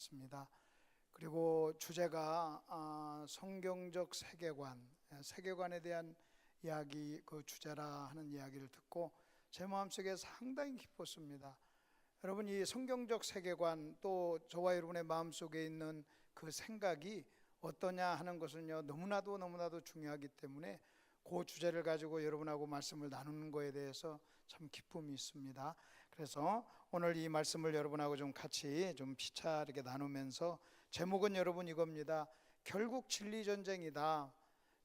있습니다. 그리고 주제가 성경적 세계관에 대한 이야기, 그 주제라 하는 이야기를 듣고 제 마음속에 상당히 기뻤습니다. 여러분, 이 성경적 세계관, 또 저와 여러분의 마음속에 있는 그 생각이 어떠냐 하는 것은요, 너무나도 중요하기 때문에 그 주제를 가지고 여러분하고 말씀을 나누는 거에 대해서 참 기쁨이 있습니다. 그래서 오늘 이 말씀을 여러분하고 좀 같이 좀 피차 이렇게 나누면서, 제목은 여러분 이겁니다. 결국 진리 전쟁이다.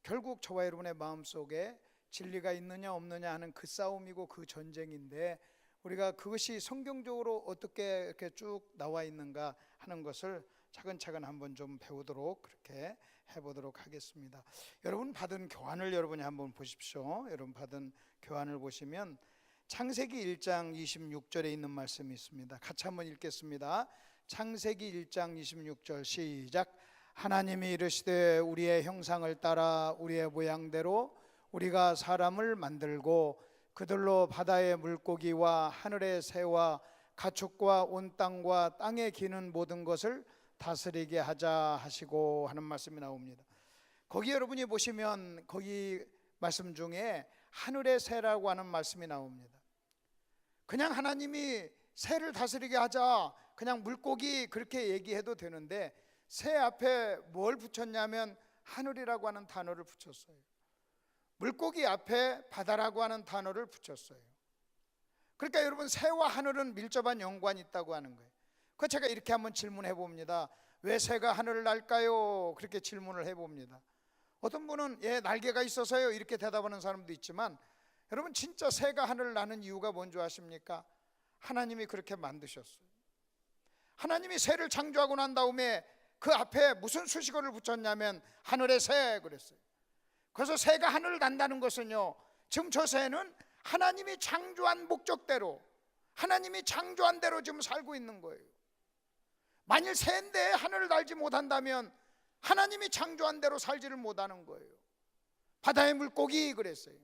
결국 저와 여러분의 마음속에 진리가 있느냐 없느냐 하는 그 싸움이고 그 전쟁인데, 우리가 그것이 성경적으로 어떻게 이렇게 쭉 나와 있는가 하는 것을 차근차근 한번 좀 배우도록 그렇게 해보도록 하겠습니다. 여러분 받은 교환을 여러분이 한번 보십시오. 여러분 받은 교환을 보시면 창세기 1장 26절에 있는 말씀이 있습니다. 같이 한번 읽겠습니다. 창세기 1장 26절 시작. 하나님이 이르시되 우리의 형상을 따라 우리의 모양대로 우리가 사람을 만들고 그들로 바다의 물고기와 하늘의 새와 가축과 온 땅과 땅에 기는 모든 것을 다스리게 하자 하시고 하는 말씀이 나옵니다. 거기 여러분이 보시면 거기 말씀 중에 하늘의 새라고 하는 말씀이 나옵니다. 그냥 하나님이 새를 다스리게 하자, 그냥 물고기 그렇게 얘기해도 되는데 새 앞에 뭘 붙였냐면 하늘이라고 하는 단어를 붙였어요. 물고기 앞에 바다라고 하는 단어를 붙였어요. 그러니까 여러분, 새와 하늘은 밀접한 연관이 있다고 하는 거예요. 그 제가 이렇게 한번 질문해 봅니다. 왜 새가 하늘을 날까요? 그렇게 질문을 해 봅니다. 어떤 분은 날개가 있어서요 이렇게 대답하는 사람도 있지만, 여러분 진짜 새가 하늘을 나는 이유가 뭔지 아십니까? 하나님이 그렇게 만드셨어요. 하나님이 새를 창조하고 난 다음에 그 앞에 무슨 수식어를 붙였냐면 하늘의 새 그랬어요. 그래서 새가 하늘을 난다는 것은요, 지금 저 새는 하나님이 창조한 목적대로, 하나님이 창조한 대로 지금 살고 있는 거예요. 만일 새인데 하늘을 날지 못한다면 하나님이 창조한 대로 살지를 못하는 거예요. 바다의 물고기 그랬어요.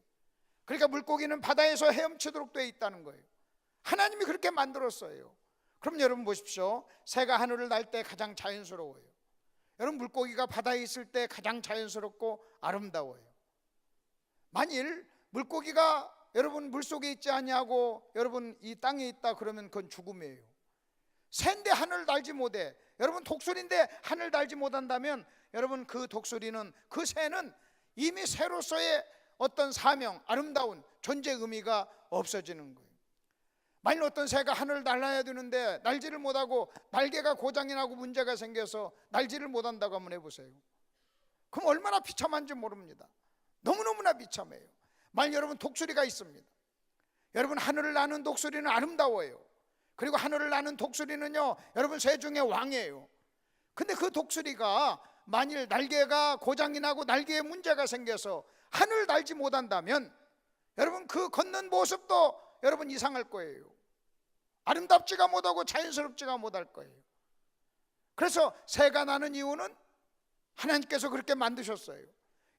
그러니까 물고기는 바다에서 헤엄치도록 되어 있다는 거예요. 하나님이 그렇게 만들었어요. 그럼 여러분 보십시오. 새가 하늘을 날 때 가장 자연스러워요. 여러분, 물고기가 바다에 있을 때 가장 자연스럽고 아름다워요. 만일 물고기가 여러분 물속에 있지 아니하고 여러분 이 땅에 있다 그러면 그건 죽음이에요. 새인데 하늘을 날지 못해, 여러분 독수리인데 하늘을 날지 못한다면 여러분 그 독수리는, 그 새는 이미 새로서의 어떤 사명, 아름다운 존재 의미가 없어지는 거예요. 만일 어떤 새가 하늘을 날아야 되는데 날지를 못하고 날개가 고장이 나고 문제가 생겨서 날지를 못한다고 한번 해보세요. 그럼 얼마나 비참한지 모릅니다. 너무너무나 비참해요. 만일 여러분 독수리가 있습니다. 여러분 하늘을 나는 독수리는 아름다워요. 그리고 하늘을 나는 독수리는요, 여러분 새 중에 왕이에요. 근데 그 독수리가 만일 날개가 고장이 나고 날개에 문제가 생겨서 하늘을 날지 못한다면 여러분 그 걷는 모습도 여러분 이상할 거예요. 아름답지가 못하고 자연스럽지가 못할 거예요. 그래서 새가 나는 이유는 하나님께서 그렇게 만드셨어요.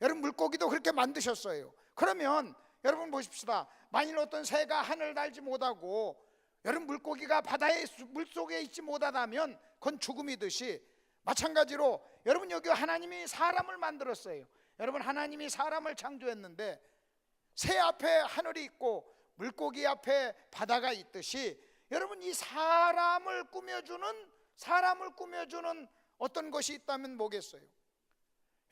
여러분 물고기도 그렇게 만드셨어요. 그러면 여러분 보십시다. 만일 어떤 새가 하늘을 날지 못하고 여러분 물고기가 바다의 물속에 있지 못하다면 그건 죽음이듯이, 마찬가지로 여러분 여기 하나님이 사람을 만들었어요. 여러분 하나님이 사람을 창조했는데 새 앞에 하늘이 있고 물고기 앞에 바다가 있듯이 여러분 이 사람을 꾸며주는 어떤 것이 있다면 뭐겠어요?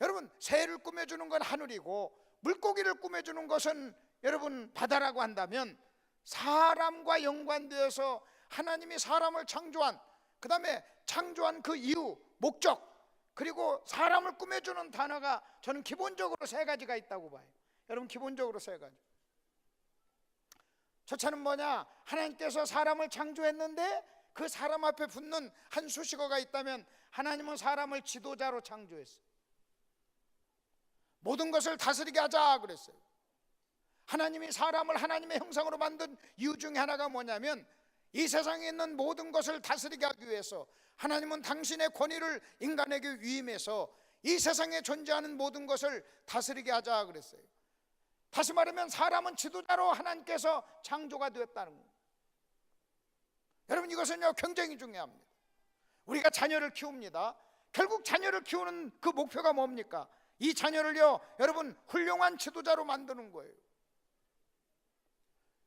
여러분 새를 꾸며주는 건 하늘이고 물고기를 꾸며주는 것은 여러분 바다라고 한다면, 사람과 연관되어서 하나님이 사람을 창조한, 그 다음에 창조한 그 이유, 목적, 그리고 사람을 꾸며주는 단어가 저는 기본적으로 세 가지가 있다고 봐요. 여러분 기본적으로 세 가지. 첫째는 뭐냐? 하나님께서 사람을 창조했는데 그 사람 앞에 붙는 한 수식어가 있다면 하나님은 사람을 지도자로 창조했어요. 모든 것을 다스리게 하자 그랬어요. 하나님이 사람을 하나님의 형상으로 만든 이유 중에 하나가 뭐냐면, 이 세상에 있는 모든 것을 다스리게 하기 위해서 하나님은 당신의 권위를 인간에게 위임해서 이 세상에 존재하는 모든 것을 다스리게 하자 그랬어요. 다시 말하면 사람은 지도자로 하나님께서 창조가 되었다는 거예요. 여러분 이것은요 굉장히 중요합니다. 우리가 자녀를 키웁니다. 결국 자녀를 키우는 그 목표가 뭡니까? 이 자녀를요, 여러분, 훌륭한 지도자로 만드는 거예요.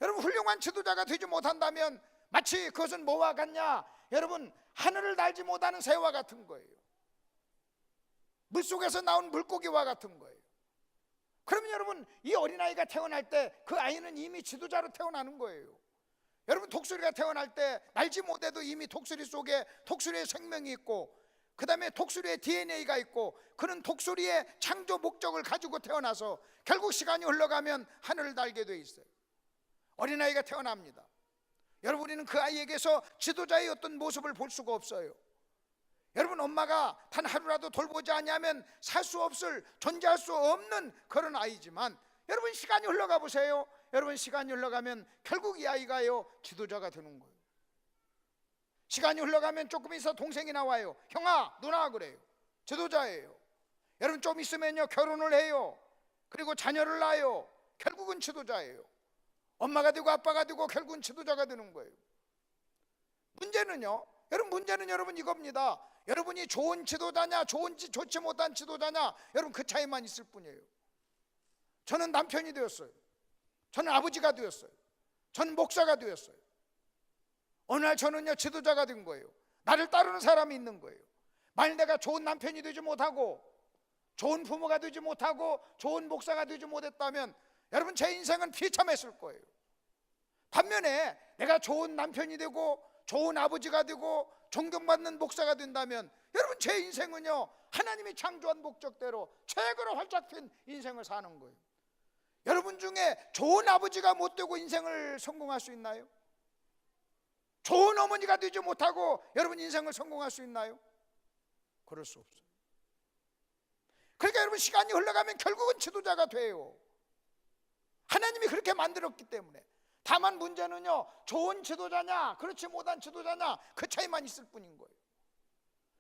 여러분, 훌륭한 지도자가 되지 못한다면 마치 그것은 뭐와 같냐? 여러분, 하늘을 날지 못하는 새와 같은 거예요. 물속에서 나온 물고기와 같은 거예요. 그러면 여러분, 이 어린아이가 태어날 때 그 아이는 이미 지도자로 태어나는 거예요. 여러분, 독수리가 태어날 때 날지 못해도 이미 독수리 속에 독수리의 생명이 있고, 그 다음에 독수리의 DNA가 있고, 그는 독수리의 창조 목적을 가지고 태어나서 결국 시간이 흘러가면 하늘을 날게 돼 있어요. 어린아이가 태어납니다. 여러분, 우리는 그 아이에게서 지도자의 어떤 모습을 볼 수가 없어요. 여러분, 엄마가 단 하루라도 돌보지 않으면 살 수 없을, 존재할 수 없는 그런 아이지만, 여러분, 시간이 흘러가 보세요. 여러분, 시간이 흘러가면 결국 이 아이가요, 지도자가 되는 거예요. 시간이 흘러가면 조금 있어 동생이 나와요. 형아, 누나, 그래요. 지도자예요. 여러분, 좀 있으면요, 결혼을 해요. 그리고 자녀를 낳아요. 결국은 지도자예요. 엄마가 되고 아빠가 되고 결국은 지도자가 되는 거예요. 문제는요, 여러분 이겁니다. 여러분이 좋은 지도자냐, 좋지 못한 지도자냐, 여러분 그 차이만 있을 뿐이에요. 저는 남편이 되었어요. 저는 아버지가 되었어요. 저는 목사가 되었어요. 어느 날 저는요, 지도자가 된 거예요. 나를 따르는 사람이 있는 거예요. 만일 내가 좋은 남편이 되지 못하고, 좋은 부모가 되지 못하고, 좋은 목사가 되지 못했다면 여러분, 제 인생은 비참했을 거예요. 반면에 내가 좋은 남편이 되고, 좋은 아버지가 되고, 존경받는 목사가 된다면 여러분, 제 인생은요, 하나님이 창조한 목적대로 최고로 활짝 핀 인생을 사는 거예요. 여러분 중에 좋은 아버지가 못 되고 인생을 성공할 수 있나요? 좋은 어머니가 되지 못하고 여러분 인생을 성공할 수 있나요? 그럴 수 없어요. 그러니까 여러분, 시간이 흘러가면 결국은 지도자가 돼요. 하나님이 그렇게 만들었기 때문에. 다만 문제는요, 좋은 지도자냐, 그렇지 못한 지도자냐, 그 차이만 있을 뿐인 거예요.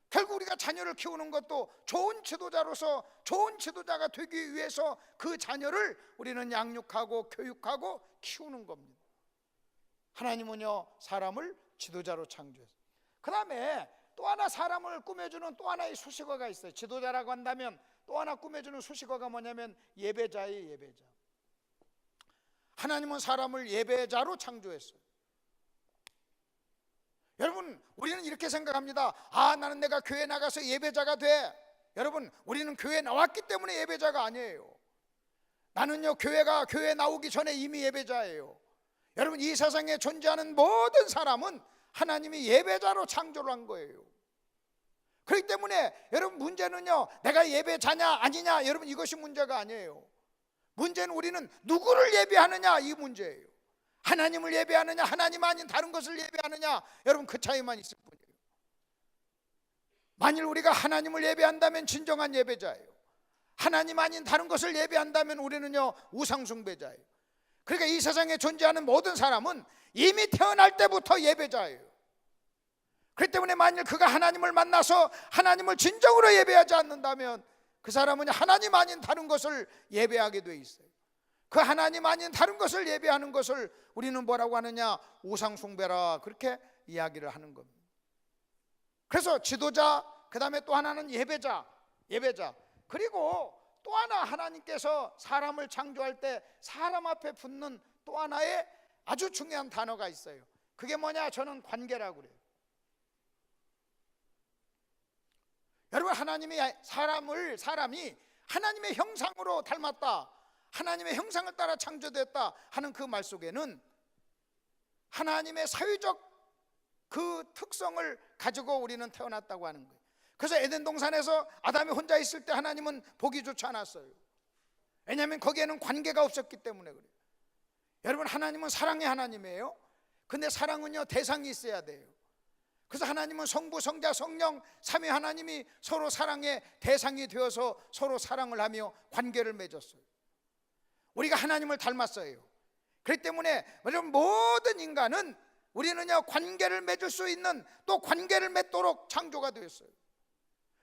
결국 우리가 자녀를 키우는 것도 좋은 지도자로서 좋은 지도자가 되기 위해서 그 자녀를 우리는 양육하고 교육하고 키우는 겁니다. 하나님은요, 사람을 지도자로 창조했어요. 그 다음에 또 하나 사람을 꾸며주는 또 하나의 수식어가 있어요. 지도자라고 한다면 또 하나 꾸며주는 수식어가 뭐냐면 예배자예요. 예배자. 하나님은 사람을 예배자로 창조했어요. 여러분, 우리는 이렇게 생각합니다. 아, 나는 내가 교회 나가서 예배자가 돼. 여러분, 우리는 교회 나왔기 때문에 예배자가 아니에요. 나는요, 교회 나오기 전에 이미 예배자예요. 여러분, 이 세상에 존재하는 모든 사람은 하나님이 예배자로 창조를 한 거예요. 그렇기 때문에 여러분, 문제는요, 내가 예배자냐 아니냐, 여러분, 이것이 문제가 아니에요. 문제는 우리는 누구를 예배하느냐, 이 문제예요. 하나님을 예배하느냐, 하나님 아닌 다른 것을 예배하느냐, 여러분 그 차이만 있을 뿐이에요. 만일 우리가 하나님을 예배한다면 진정한 예배자예요. 하나님 아닌 다른 것을 예배한다면 우리는요, 우상숭배자예요. 그러니까 이 세상에 존재하는 모든 사람은 이미 태어날 때부터 예배자예요. 그렇기 때문에 만일 그가 하나님을 만나서 하나님을 진정으로 예배하지 않는다면 그 사람은 하나님 아닌 다른 것을 예배하게 돼 있어요. 그 하나님 아닌 다른 것을 예배하는 것을 우리는 뭐라고 하느냐, 우상숭배라, 그렇게 이야기를 하는 겁니다. 그래서 지도자, 그 다음에 또 하나는 예배자. 그리고 또 하나, 하나님께서 사람을 창조할 때 사람 앞에 붙는 또 하나의 아주 중요한 단어가 있어요. 그게 뭐냐, 저는 관계라고 그래요. 여러분, 하나님이 사람이 하나님의 형상으로 닮았다, 하나님의 형상을 따라 창조됐다 하는 그 말 속에는 하나님의 사회적 그 특성을 가지고 우리는 태어났다고 하는 거예요. 그래서 에덴 동산에서 아담이 혼자 있을 때 하나님은 보기 좋지 않았어요. 왜냐하면 거기에는 관계가 없었기 때문에 그래요. 여러분, 하나님은 사랑의 하나님이에요. 근데 사랑은요, 대상이 있어야 돼요. 그래서 하나님은 성부, 성자, 성령 삼위 하나님이 서로 사랑의 대상이 되어서 서로 사랑을 하며 관계를 맺었어요. 우리가 하나님을 닮았어요. 그렇기 때문에 여러분, 모든 인간은 우리는요, 관계를 맺을 수 있는, 또 관계를 맺도록 창조가 되었어요.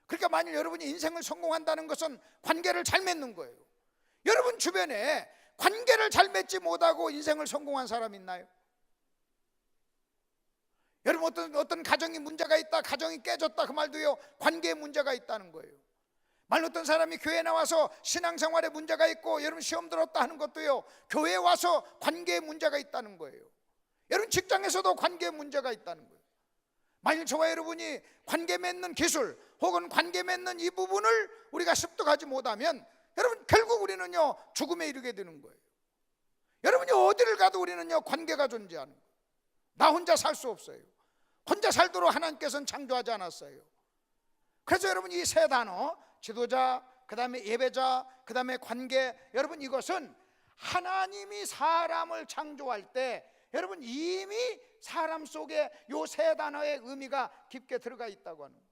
그러니까 만일 여러분이 인생을 성공한다는 것은 관계를 잘 맺는 거예요. 여러분 주변에 관계를 잘 맺지 못하고 인생을 성공한 사람 있나요? 여러분 어떤 가정이 문제가 있다, 가정이 깨졌다 그 말도요 관계에 문제가 있다는 거예요. 만일 어떤 사람이 교회에 나와서 신앙생활에 문제가 있고 여러분 시험 들었다 하는 것도요 교회에 와서 관계에 문제가 있다는 거예요. 여러분 직장에서도 관계에 문제가 있다는 거예요. 만일 저와 여러분이 관계 맺는 기술 혹은 관계 맺는 이 부분을 우리가 습득하지 못하면 여러분 결국 우리는요 죽음에 이르게 되는 거예요. 여러분이 어디를 가도 우리는요 관계가 존재하는 거예요. 나 혼자 살 수 없어요. 혼자 살도록 하나님께서는 창조하지 않았어요. 그래서 여러분 이 세 단어 지도자, 그 다음에 예배자, 그 다음에 관계, 여러분 이것은 하나님이 사람을 창조할 때 여러분 이미 사람 속에 요 세 단어의 의미가 깊게 들어가 있다고 하는 거예요.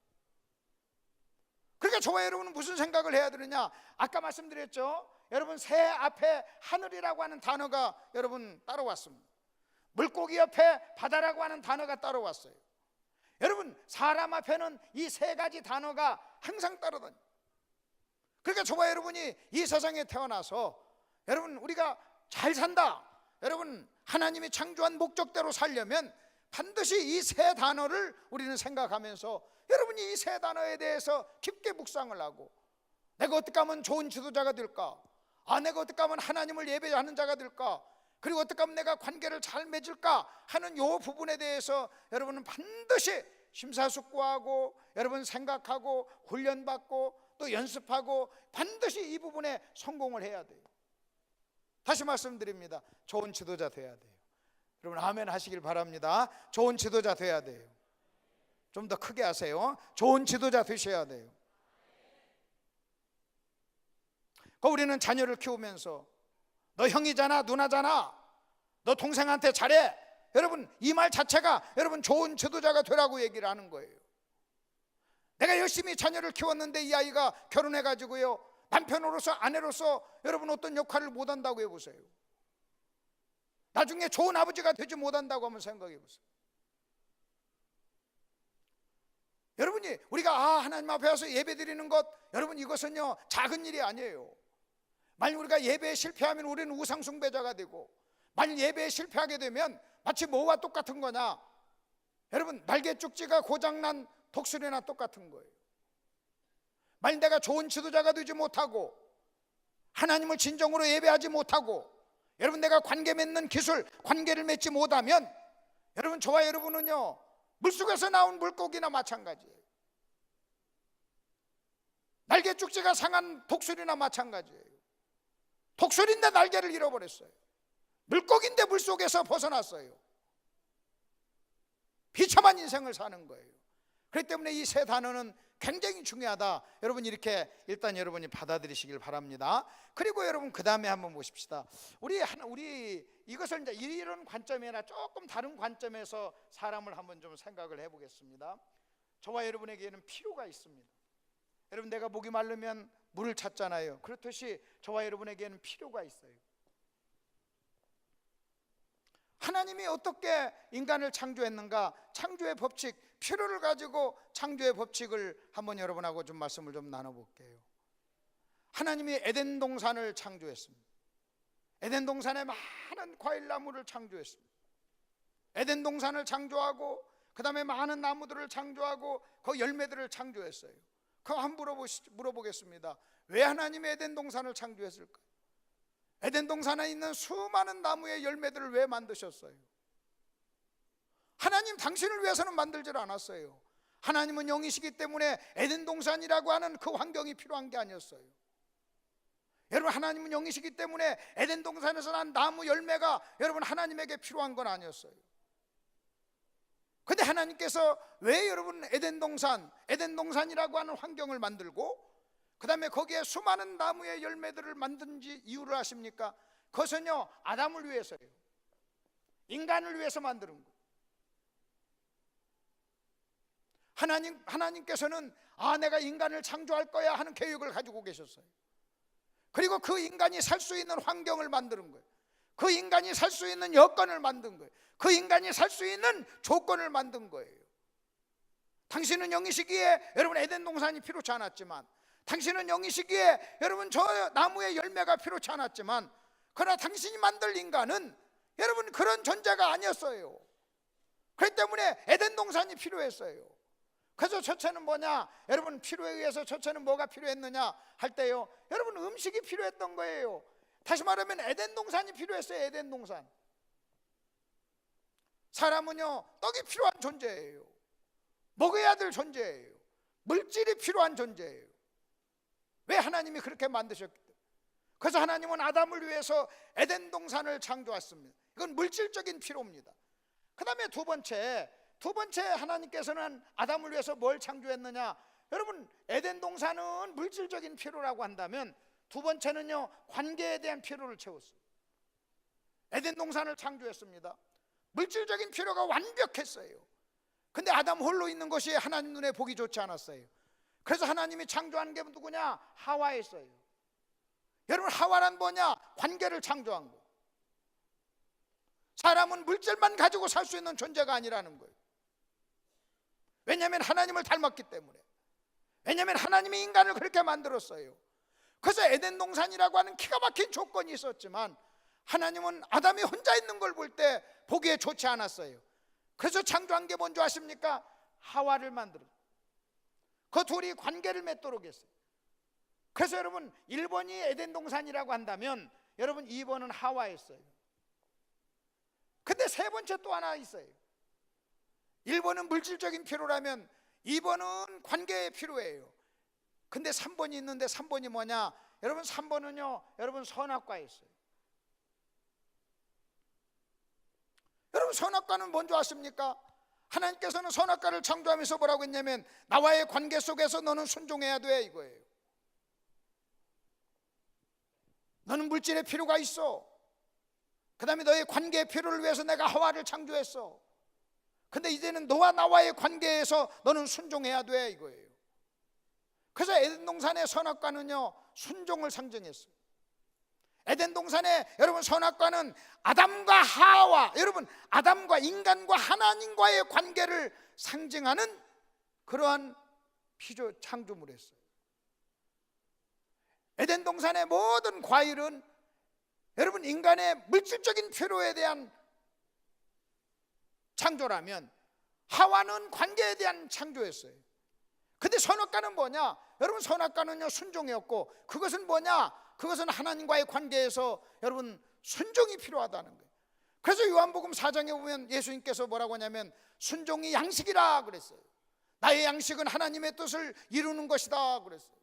그러니까 저와 여러분은 무슨 생각을 해야 되느냐, 아까 말씀드렸죠. 여러분 새 앞에 하늘이라고 하는 단어가 여러분 따라왔습니다. 물고기 옆에 바다라고 하는 단어가 따라왔어요. 여러분 사람 앞에는 이 세 가지 단어가 항상 따라다녀요. 그러니까 저와 여러분이 이 세상에 태어나서 여러분 우리가 잘 산다, 여러분 하나님이 창조한 목적대로 살려면 반드시 이 세 단어를 우리는 생각하면서 여러분이 이 세 단어에 대해서 깊게 묵상을 하고, 내가 어떻게 하면 좋은 지도자가 될까, 내가 어떻게 하면 하나님을 예배하는 자가 될까, 그리고 어떻게 하면 내가 관계를 잘 맺을까 하는 이 부분에 대해서 여러분은 반드시 심사숙고하고 여러분 생각하고 훈련받고 또 연습하고 반드시 이 부분에 성공을 해야 돼요. 다시 말씀드립니다. 좋은 지도자 돼야 돼요. 여러분 아멘 하시길 바랍니다. 좋은 지도자 돼야 돼요. 좀 더 크게 하세요. 좋은 지도자 되셔야 돼요. 우리는 자녀를 키우면서 너 형이잖아, 누나잖아, 너 동생한테 잘해, 여러분 이 말 자체가 여러분 좋은 지도자가 되라고 얘기를 하는 거예요. 내가 열심히 자녀를 키웠는데 이 아이가 결혼해가지고요 남편으로서 아내로서 여러분 어떤 역할을 못한다고 해보세요. 나중에 좋은 아버지가 되지 못한다고 한번 생각해 보세요. 여러분이 우리가 하나님 앞에 와서 예배 드리는 것, 여러분 이것은요 작은 일이 아니에요. 만일 우리가 예배에 실패하면 우리는 우상 숭배자가 되고, 만일 예배에 실패하게 되면 마치 뭐와 똑같은 거냐, 여러분 날개죽지가 고장난 독수리나 똑같은 거예요. 만일 내가 좋은 지도자가 되지 못하고 하나님을 진정으로 예배하지 못하고 여러분 내가 관계 맺는 기술, 관계를 맺지 못하면 여러분 저와 여러분은요 물속에서 나온 물고기나 마찬가지예요. 날개죽지가 상한 독수리나 마찬가지예요. 독수리인데 날개를 잃어버렸어요. 물고기인데 물속에서 벗어났어요. 비참한 인생을 사는 거예요. 그렇기 때문에 이 세 단어는 굉장히 중요하다. 여러분 이렇게 일단 여러분이 받아들이시길 바랍니다. 그리고 여러분 그 다음에 한번 보십시다. 우리 이것을 이제 이런 관점이 아니라 조금 다른 관점에서 사람을 한번 좀 생각을 해보겠습니다. 저와 여러분에게는 필요가 있습니다. 여러분 내가 목이 마르면 물을 찾잖아요. 그렇듯이 저와 여러분에게는 필요가 있어요. 하나님이 어떻게 인간을 창조했는가, 창조의 법칙, 필요를 가지고 창조의 법칙을 한번 여러분하고 좀 말씀을 좀 나눠볼게요. 하나님이 에덴 동산을 창조했습니다. 에덴 동산에 많은 과일나무를 창조했습니다. 에덴 동산을 창조하고 그 다음에 많은 나무들을 창조하고 그 열매들을 창조했어요. 그거 한번 물어보겠습니다. 왜 하나님이 에덴 동산을 창조했을까? 에덴 동산에 있는 수많은 나무의 열매들을 왜 만드셨어요? 하나님 당신을 위해서는 만들질 않았어요. 하나님은 영이시기 때문에 에덴 동산이라고 하는 그 환경이 필요한 게 아니었어요. 여러분 하나님은 영이시기 때문에 에덴 동산에서 난 나무 열매가 여러분 하나님에게 필요한 건 아니었어요. 근데 하나님께서 왜 여러분 에덴 동산이라고 하는 환경을 만들고 그 다음에 거기에 수많은 나무의 열매들을 만든지 이유를 아십니까? 그것은요 아담을 위해서예요. 인간을 위해서 만드는 거예요. 하나님께서는 내가 인간을 창조할 거야 하는 계획을 가지고 계셨어요. 그리고 그 인간이 살 수 있는 환경을 만드는 거예요. 그 인간이 살 수 있는 여건을 만든 거예요. 그 인간이 살 수 있는 조건을 만든 거예요. 당신은 영이시기에 여러분 에덴 동산이 필요치 않았지만, 당신은 영이시기에 여러분 저 나무의 열매가 필요치 않았지만, 그러나 당신이 만들 인간은 여러분 그런 존재가 아니었어요. 그렇기 때문에 에덴 동산이 필요했어요. 그래서 첫째는 뭐냐? 여러분, 필요에 의해서 첫째는 뭐가 필요했느냐 할 때요, 여러분, 음식이 필요했던 거예요. 다시 말하면 에덴 동산이 필요했어요. 에덴 동산. 사람은요, 떡이 필요한 존재예요. 먹어야 될 존재예요. 물질이 필요한 존재예요. 왜? 하나님이 그렇게 만드셨기 때문에. 그래서 하나님은 아담을 위해서 에덴 동산을 창조했습니다. 이건 물질적인 필요입니다. 그 다음에 두 번째 하나님께서는 아담을 위해서 뭘 창조했느냐? 여러분, 에덴 동산은 물질적인 필요라고 한다면 두 번째는요, 관계에 대한 필요를 채웠어요. 에덴 동산을 창조했습니다. 물질적인 필요가 완벽했어요. 근데 아담 홀로 있는 것이 하나님 눈에 보기 좋지 않았어요. 그래서 하나님이 창조한 게 누구냐? 하와였어요. 여러분, 하와란 뭐냐? 관계를 창조한 거. 사람은 물질만 가지고 살 수 있는 존재가 아니라는 거예요. 왜냐하면 하나님을 닮았기 때문에. 왜냐하면 하나님이 인간을 그렇게 만들었어요. 그래서 에덴 동산이라고 하는 기가 막힌 조건이 있었지만 하나님은 아담이 혼자 있는 걸 볼 때 보기에 좋지 않았어요. 그래서 창조한 게 뭔지 아십니까? 하와를 만들었어요. 그 둘이 관계를 맺도록 했어요. 그래서 여러분, 1번이 에덴 동산이라고 한다면 여러분, 2번은 하와였어요. 근데 세 번째 또 하나 있어요. 1번은 물질적인 필요라면 2번은 관계의 필요예요. 근데 3번이 있는데 3번이 뭐냐? 여러분, 3번은요, 여러분, 선악과였어요. 여러분, 선악과는 뭔지 아십니까? 하나님께서는 선악과를 창조하면서 뭐라고 했냐면 나와의 관계 속에서 너는 순종해야 돼, 이거예요. 너는 물질의 필요가 있어. 그 다음에 너의 관계의 필요를 위해서 내가 하와를 창조했어. 근데 이제는 너와 나와의 관계에서 너는 순종해야 돼, 이거예요. 그래서 에덴 동산의 선악과는요, 순종을 상징했어요. 에덴 동산의 여러분, 선악과는 아담과 하와, 여러분, 아담과 인간과 하나님과의 관계를 상징하는 그러한 피조 창조물이었어요. 에덴 동산의 모든 과일은 여러분, 인간의 물질적인 필요에 대한 창조라면 하와는 관계에 대한 창조였어요. 근데 선악과는 뭐냐? 여러분, 선악과는요, 순종이었고, 그것은 뭐냐? 그것은 하나님과의 관계에서 여러분, 순종이 필요하다는 거예요. 그래서 요한복음 4장에 보면 예수님께서 뭐라고 하냐면 순종이 양식이라 그랬어요. 나의 양식은 하나님의 뜻을 이루는 것이다 그랬어요.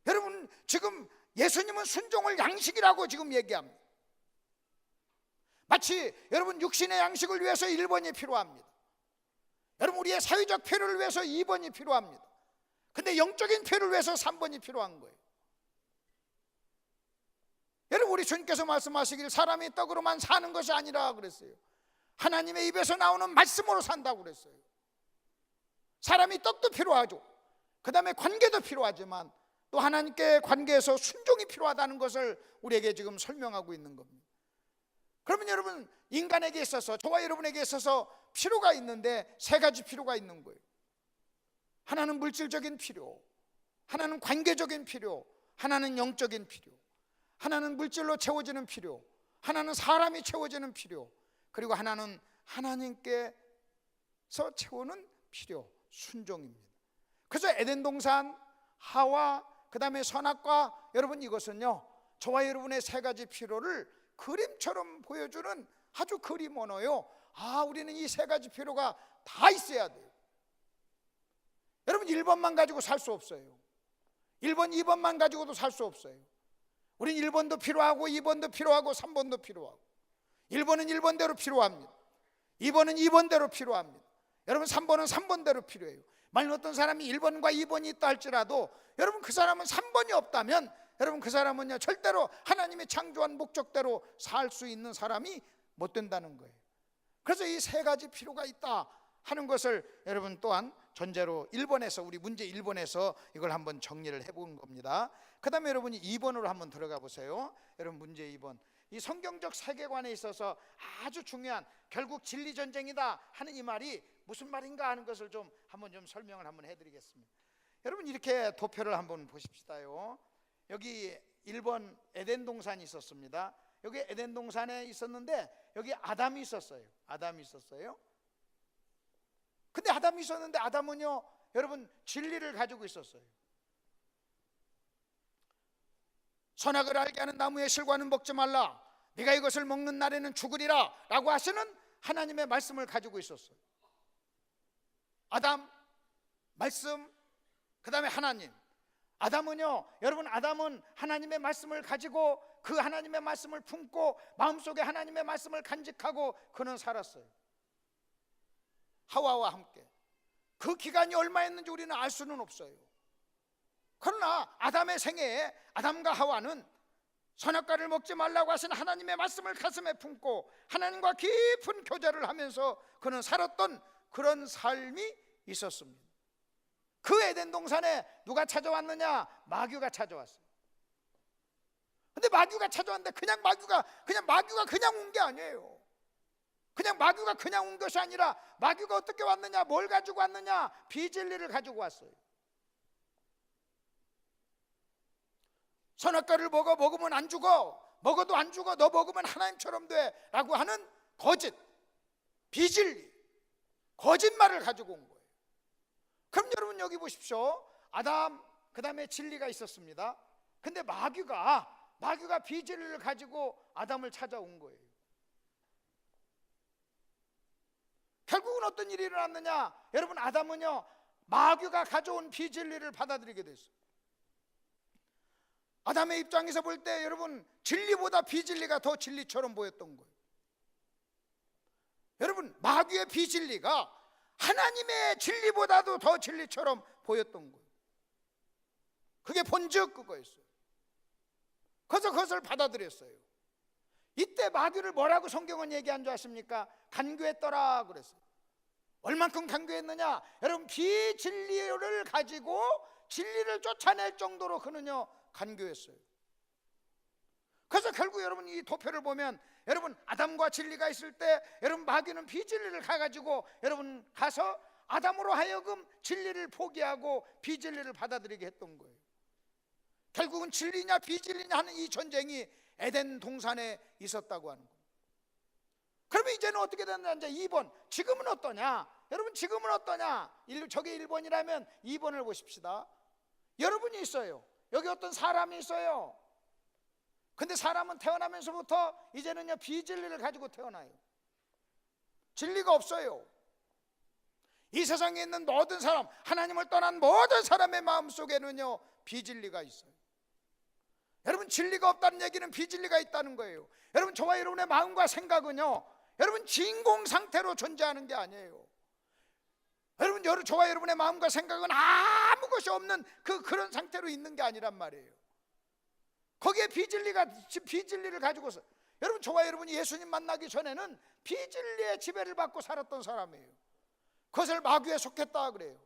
여러분, 지금 예수님은 순종을 양식이라고 지금 얘기합니다. 마치 여러분, 육신의 양식을 위해서 1번이 필요합니다. 여러분, 우리의 사회적 필요를 위해서 2번이 필요합니다. 근데 영적인 필요를 위해서 3번이 필요한 거예요. 여러분, 우리 주님께서 말씀하시길 사람이 떡으로만 사는 것이 아니라 그랬어요. 하나님의 입에서 나오는 말씀으로 산다고 그랬어요. 사람이 떡도 필요하죠. 그 다음에 관계도 필요하지만 또 하나님께 관계에서 순종이 필요하다는 것을 우리에게 지금 설명하고 있는 겁니다. 그러면 여러분, 인간에게 있어서, 저와 여러분에게 있어서 필요가 있는데 세 가지 필요가 있는 거예요. 하나는 물질적인 필요, 하나는 관계적인 필요, 하나는 영적인 필요. 하나는 물질로 채워지는 필요, 하나는 사람이 채워지는 필요, 그리고 하나는 하나님께서 채우는 필요, 순종입니다. 그래서 에덴 동산, 하와, 그 다음에 선악과, 여러분, 이것은요, 저와 여러분의 세 가지 필요를 그림처럼 보여주는 아주 그림 언어요. 아, 우리는 이 세 가지 필요가 다 있어야 돼요. 여러분, 1번만 가지고 살 수 없어요. 1번, 2번만 가지고도 살 수 없어요. 우린 1번도 필요하고 2번도 필요하고 3번도 필요하고, 1번은 1번대로 필요합니다. 2번은 2번대로 필요합니다. 여러분, 3번은 3번대로 필요해요. 만약 어떤 사람이 1번과 2번이 있다 할지라도 여러분, 그 사람은 3번이 없다면 여러분, 그 사람은요, 절대로 하나님이 창조한 목적대로 살 수 있는 사람이 못 된다는 거예요. 그래서 이 세 가지 필요가 있다 하는 것을 여러분 또한 전제로 1번에서, 우리 문제 1번에서 이걸 한번 정리를 해본 겁니다. 그 다음에 여러분이 2번으로 한번 들어가 보세요. 여러분, 문제 2번, 이 성경적 세계관에 있어서 아주 중요한, 결국 진리전쟁이다 하는 이 말이 무슨 말인가 하는 것을 좀 한번 좀 설명을 한번 해드리겠습니다. 여러분, 이렇게 도표를 한번 보십시다요. 여기 1번 에덴 동산이 있었습니다. 여기 에덴 동산에 있었는데 여기 아담이 있었어요. 아담이 있었어요. 근데 아담이 있었는데 아담은요, 여러분 진리를 가지고 있었어요. 선악을 알게 하는 나무의 실과는 먹지 말라, 네가 이것을 먹는 날에는 죽으리라 라고 하시는 하나님의 말씀을 가지고 있었어요. 아담, 말씀, 그 다음에 하나님. 아담은요, 여러분 아담은 하나님의 말씀을 가지고 그 하나님의 말씀을 품고 마음속에 하나님의 말씀을 간직하고 그는 살았어요. 하와와 함께. 그 기간이 얼마였는지 우리는 알 수는 없어요. 그러나 아담의 생애에 아담과 하와는 선악과를 먹지 말라고 하신 하나님의 말씀을 가슴에 품고 하나님과 깊은 교제를 하면서 그는 살았던 그런 삶이 있었습니다. 그 에덴 동산에 누가 찾아왔느냐? 마귀가 찾아왔어요. 근데 마귀가 찾아왔는데 그냥 마귀가 그냥 온 게 아니에요. 그냥 마귀가 그냥 온 것이 아니라 마귀가 어떻게 왔느냐? 뭘 가지고 왔느냐? 비진리를 가지고 왔어요. 선악과를 먹으면 안 죽어, 먹어도 안 죽어, 너 먹으면 하나님처럼 돼 라고 하는 거짓, 비진리, 거짓말을 가지고 온 거예요. 그럼 여러분 여기 보십시오. 아담, 그 다음에 진리가 있었습니다. 근데 마귀가 비진리를 가지고 아담을 찾아온 거예요. 결국은 어떤 일이 일어났느냐? 여러분 아담은요, 마귀가 가져온 비진리를 받아들이게 됐어요. 아담의 입장에서 볼 때 여러분 진리보다 비진리가 더 진리처럼 보였던 거예요. 여러분 마귀의 비진리가 하나님의 진리보다도 더 진리처럼 보였던 거예요. 그게 본즉 그거였어요. 그래서 그것을 받아들였어요. 이때 마귀를 뭐라고 성경은 얘기한 줄 아십니까? 간교했더라 그랬어요. 얼만큼 간교했느냐? 여러분 비진리를 가지고 진리를 쫓아낼 정도로 그는요 간교했어요. 그래서 결국 여러분 이 도표를 보면 여러분 아담과 진리가 있을 때 여러분 마귀는 비진리를 가가지고 여러분 가서 아담으로 하여금 진리를 포기하고 비진리를 받아들이게 했던 거예요. 결국은 진리냐 비진리냐 하는 이 전쟁이 에덴 동산에 있었다고 하는 거예요. 그러면 이제는 어떻게 됐냐? 이제 2번. 지금은 어떠냐? 여러분 지금은 어떠냐? 저게 1번이라면 2번을 보십시다. 여러분이 있어요. 여기 어떤 사람이 있어요. 근데 사람은 태어나면서부터 이제는요 비진리를 가지고 태어나요. 진리가 없어요. 이 세상에 있는 모든 사람, 하나님을 떠난 모든 사람의 마음속에는요 비진리가 있어요. 여러분 진리가 없다는 얘기는 비진리가 있다는 거예요. 여러분 저와 여러분의 마음과 생각은요 여러분 진공 상태로 존재하는 게 아니에요. 여러분 저와 여러분의 마음과 생각은 아무 것이 없는 그런 상태로 있는 게 아니란 말이에요. 거기에 비진리를 가지고서 여러분 저와 여러분이 예수님 만나기 전에는 비진리의 지배를 받고 살았던 사람이에요. 그것을 마귀에 속했다 그래요.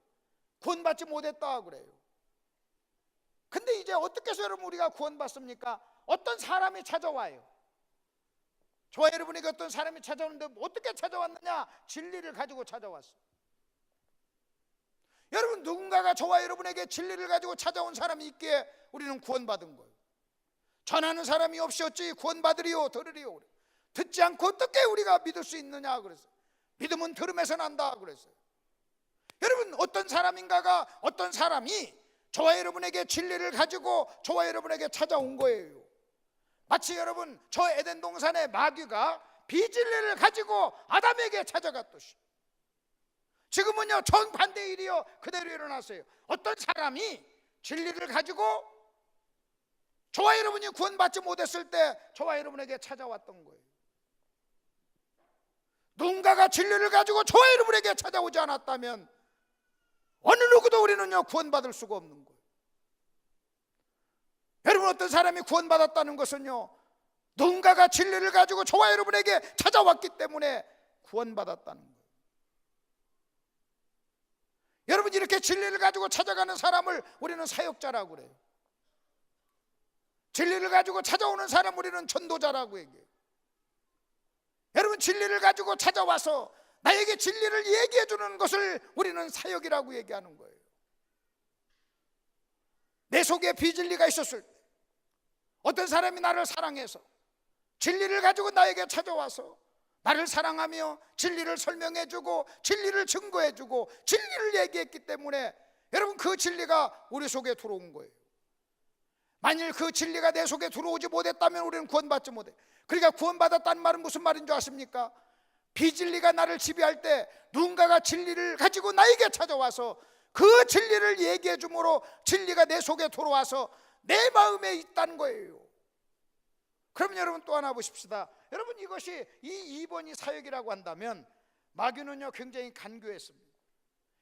구원받지 못했다 그래요. 근데 이제 어떻게 해서 여러분 우리가 구원받습니까? 어떤 사람이 찾아와요. 저와 여러분에게 어떤 사람이 찾아오는데 어떻게 찾아왔느냐? 진리를 가지고 찾아왔어요. 여러분 누군가가 저와 여러분에게 진리를 가지고 찾아온 사람이 있기에 우리는 구원받은 거예요. 전하는 사람이 없이 어찌 구원받으리요 들으리요. 듣지 않고 어떻게 우리가 믿을 수 있느냐 그랬어요. 믿음은 들음에서 난다 그랬어요. 여러분 어떤 사람인가가 어떤 사람이 저와 여러분에게 진리를 가지고 저와 여러분에게 찾아온 거예요. 마치 여러분 저 에덴 동산의 마귀가 비진리를 가지고 아담에게 찾아갔듯이 지금은요 정반대의 일이요 그대로 일어났어요. 어떤 사람이 진리를 가지고 저와 여러분이 구원받지 못했을 때 저와 여러분에게 찾아왔던 거예요. 누군가가 진리를 가지고 저와 여러분에게 찾아오지 않았다면 어느 누구도 우리는요 구원받을 수가 없는 거예요. 여러분 어떤 사람이 구원받았다는 것은요 누군가가 진리를 가지고 저와 여러분에게 찾아왔기 때문에 구원받았다는 거예요. 여러분 이렇게 진리를 가지고 찾아가는 사람을 우리는 사역자라고 그래요. 진리를 가지고 찾아오는 사람 우리는 전도자라고 얘기해요. 여러분 진리를 가지고 찾아와서 나에게 진리를 얘기해 주는 것을 우리는 사역이라고 얘기하는 거예요. 내 속에 비진리가 있었을 때 어떤 사람이 나를 사랑해서 진리를 가지고 나에게 찾아와서 나를 사랑하며 진리를 설명해주고 진리를 증거해주고 진리를 얘기했기 때문에 여러분 그 진리가 우리 속에 들어온 거예요. 만일 그 진리가 내 속에 들어오지 못했다면 우리는 구원받지 못해. 그러니까 구원받았다는 말은 무슨 말인 줄 아십니까? 비진리가 나를 지배할 때 누군가가 진리를 가지고 나에게 찾아와서 그 진리를 얘기해 주므로 진리가 내 속에 들어와서 내 마음에 있다는 거예요. 그럼 여러분 또 하나 보십시다. 여러분 이것이 이 2번이 사역이라고 한다면 마귀는요 굉장히 간교했습니다.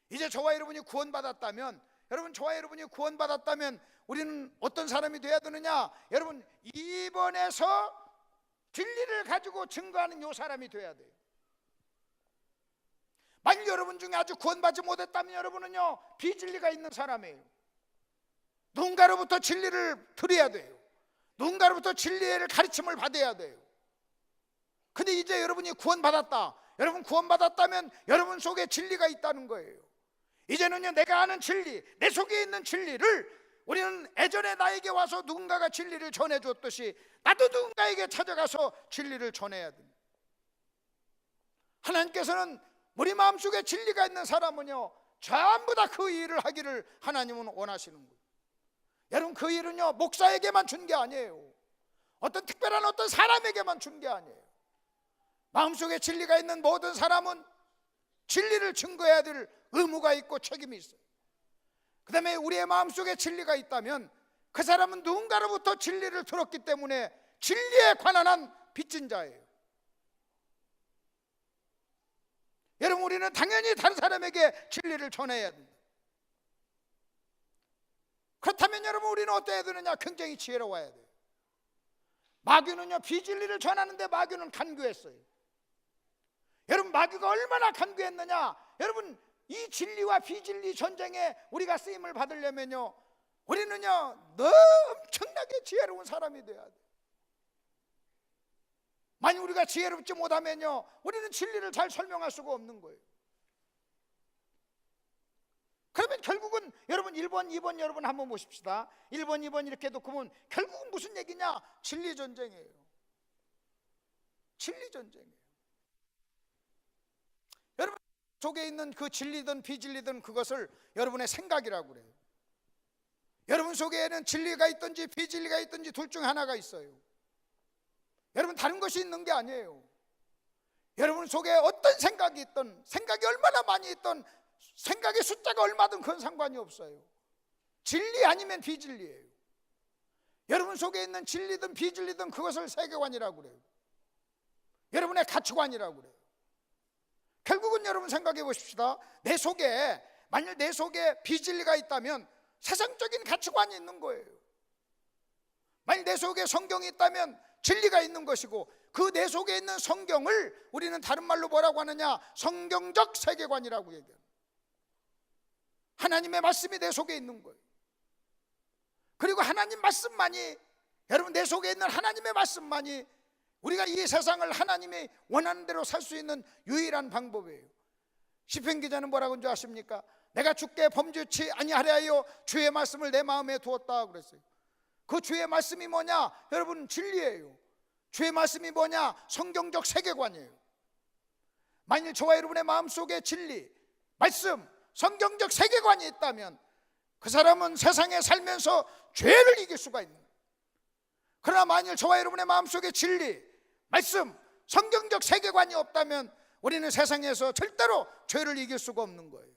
이제 저와 여러분이 구원받았다면, 여러분 저와 여러분이 구원받았다면 우리는 어떤 사람이 돼야 되느냐? 여러분 2번에서 진리를 가지고 증거하는 요 사람이 돼야 돼요. 만약 여러분 중에 아직 구원받지 못했다면 여러분은요 비진리가 있는 사람이에요. 누군가로부터 진리를 들어야 돼요. 누군가로부터 진리의 가르침을 받아야 돼요. 근데 이제 여러분이 구원받았다. 여러분 구원받았다면 여러분 속에 진리가 있다는 거예요. 이제는요 내가 아는 진리, 내 속에 있는 진리를 우리는 예전에 나에게 와서 누군가가 진리를 전해줬듯이 나도 누군가에게 찾아가서 진리를 전해야 됩니다. 하나님께서는 우리 마음속에 진리가 있는 사람은요 전부 다 그 일을 하기를 하나님은 원하시는 거예요. 여러분 그 일은요 목사에게만 준 게 아니에요. 어떤 특별한 어떤 사람에게만 준 게 아니에요. 마음속에 진리가 있는 모든 사람은 진리를 증거해야 될 의무가 있고 책임이 있어요. 그 다음에 우리의 마음속에 진리가 있다면 그 사람은 누군가로부터 진리를 들었기 때문에 진리에 관한 한 빚진 자예요. 여러분 우리는 당연히 다른 사람에게 진리를 전해야 됩니다. 그렇다면 여러분 우리는 어때야 되느냐? 굉장히 지혜로워야 돼요. 마귀는요 비진리를 전하는데 마귀는 간교했어요. 여러분 마귀가 얼마나 간교했느냐? 여러분 이 진리와 비진리 전쟁에 우리가 쓰임을 받으려면요 우리는요 엄청나게 지혜로운 사람이 돼야 돼요. 만약 우리가 지혜롭지 못하면요 우리는 진리를 잘 설명할 수가 없는 거예요. 그러면 결국은 여러분 1번, 2번 여러분 한번 보십시다. 1번, 2번 이렇게 놓고 보면 결국은 무슨 얘기냐? 진리 전쟁이에요. 진리 전쟁이에요. 여러분 속에 있는 그 진리든 비진리든 그것을 여러분의 생각이라고 그래요. 여러분 속에는 진리가 있든지 비진리가 있든지 둘 중 하나가 있어요. 여러분 다른 것이 있는 게 아니에요. 여러분 속에 어떤 생각이 있든, 생각이 얼마나 많이 있든, 생각의 숫자가 얼마든 그건 상관이 없어요. 진리 아니면 비진리예요. 여러분 속에 있는 진리든 비진리든 그것을 세계관이라고 그래요. 여러분의 가치관이라고 그래요. 결국은 여러분 생각해 보십시다. 내 속에, 만약 내 속에 비진리가 있다면 세상적인 가치관이 있는 거예요. 만약 내 속에 성경이 있다면 진리가 있는 것이고, 그 내 속에 있는 성경을 우리는 다른 말로 뭐라고 하느냐? 성경적 세계관이라고 얘기해요. 하나님의 말씀이 내 속에 있는 거예요. 그리고 하나님 말씀만이, 여러분 내 속에 있는 하나님의 말씀만이 우리가 이 세상을 하나님이 원하는 대로 살 수 있는 유일한 방법이에요. 시편 기자는 뭐라고 하는 줄 아십니까? 내가 주께 범죄치 아니하려 하여 주의 말씀을 내 마음에 두었다 그랬어요. 그 주의 말씀이 뭐냐? 여러분 진리예요. 주의 말씀이 뭐냐? 성경적 세계관이에요. 만일 저와 여러분의 마음속에 진리, 말씀, 성경적 세계관이 있다면 그 사람은 세상에 살면서 죄를 이길 수가 있는 거예요. 그러나 만일 저와 여러분의 마음속에 진리, 말씀, 성경적 세계관이 없다면 우리는 세상에서 절대로 죄를 이길 수가 없는 거예요.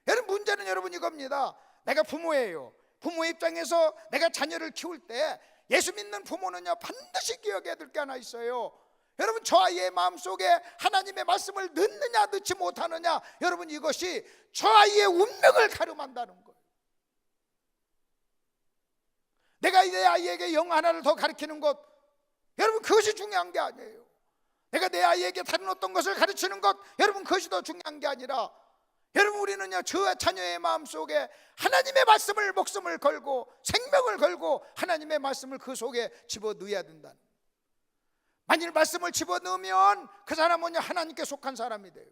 여러분 문제는 여러분 이겁니다. 내가 부모예요. 부모 입장에서 내가 자녀를 키울 때 예수 믿는 부모는요 반드시 기억해야 될 게 하나 있어요. 여러분 저 아이의 마음속에 하나님의 말씀을 넣느냐 넣지 못하느냐, 여러분 이것이 저 아이의 운명을 가름한다는 거예요. 내가 내 아이에게 영 하나를 더 가르치는 것, 여러분 그것이 중요한 게 아니에요. 내가 내 아이에게 다른 어떤 것을 가르치는 것, 여러분 그것이 더 중요한 게 아니라, 여러분 우리는요 저 자녀의 마음속에 하나님의 말씀을 목숨을 걸고 생명을 걸고 하나님의 말씀을 그 속에 집어넣어야 된다는. 만일 말씀을 집어넣으면 그 사람은요 하나님께 속한 사람이 돼요.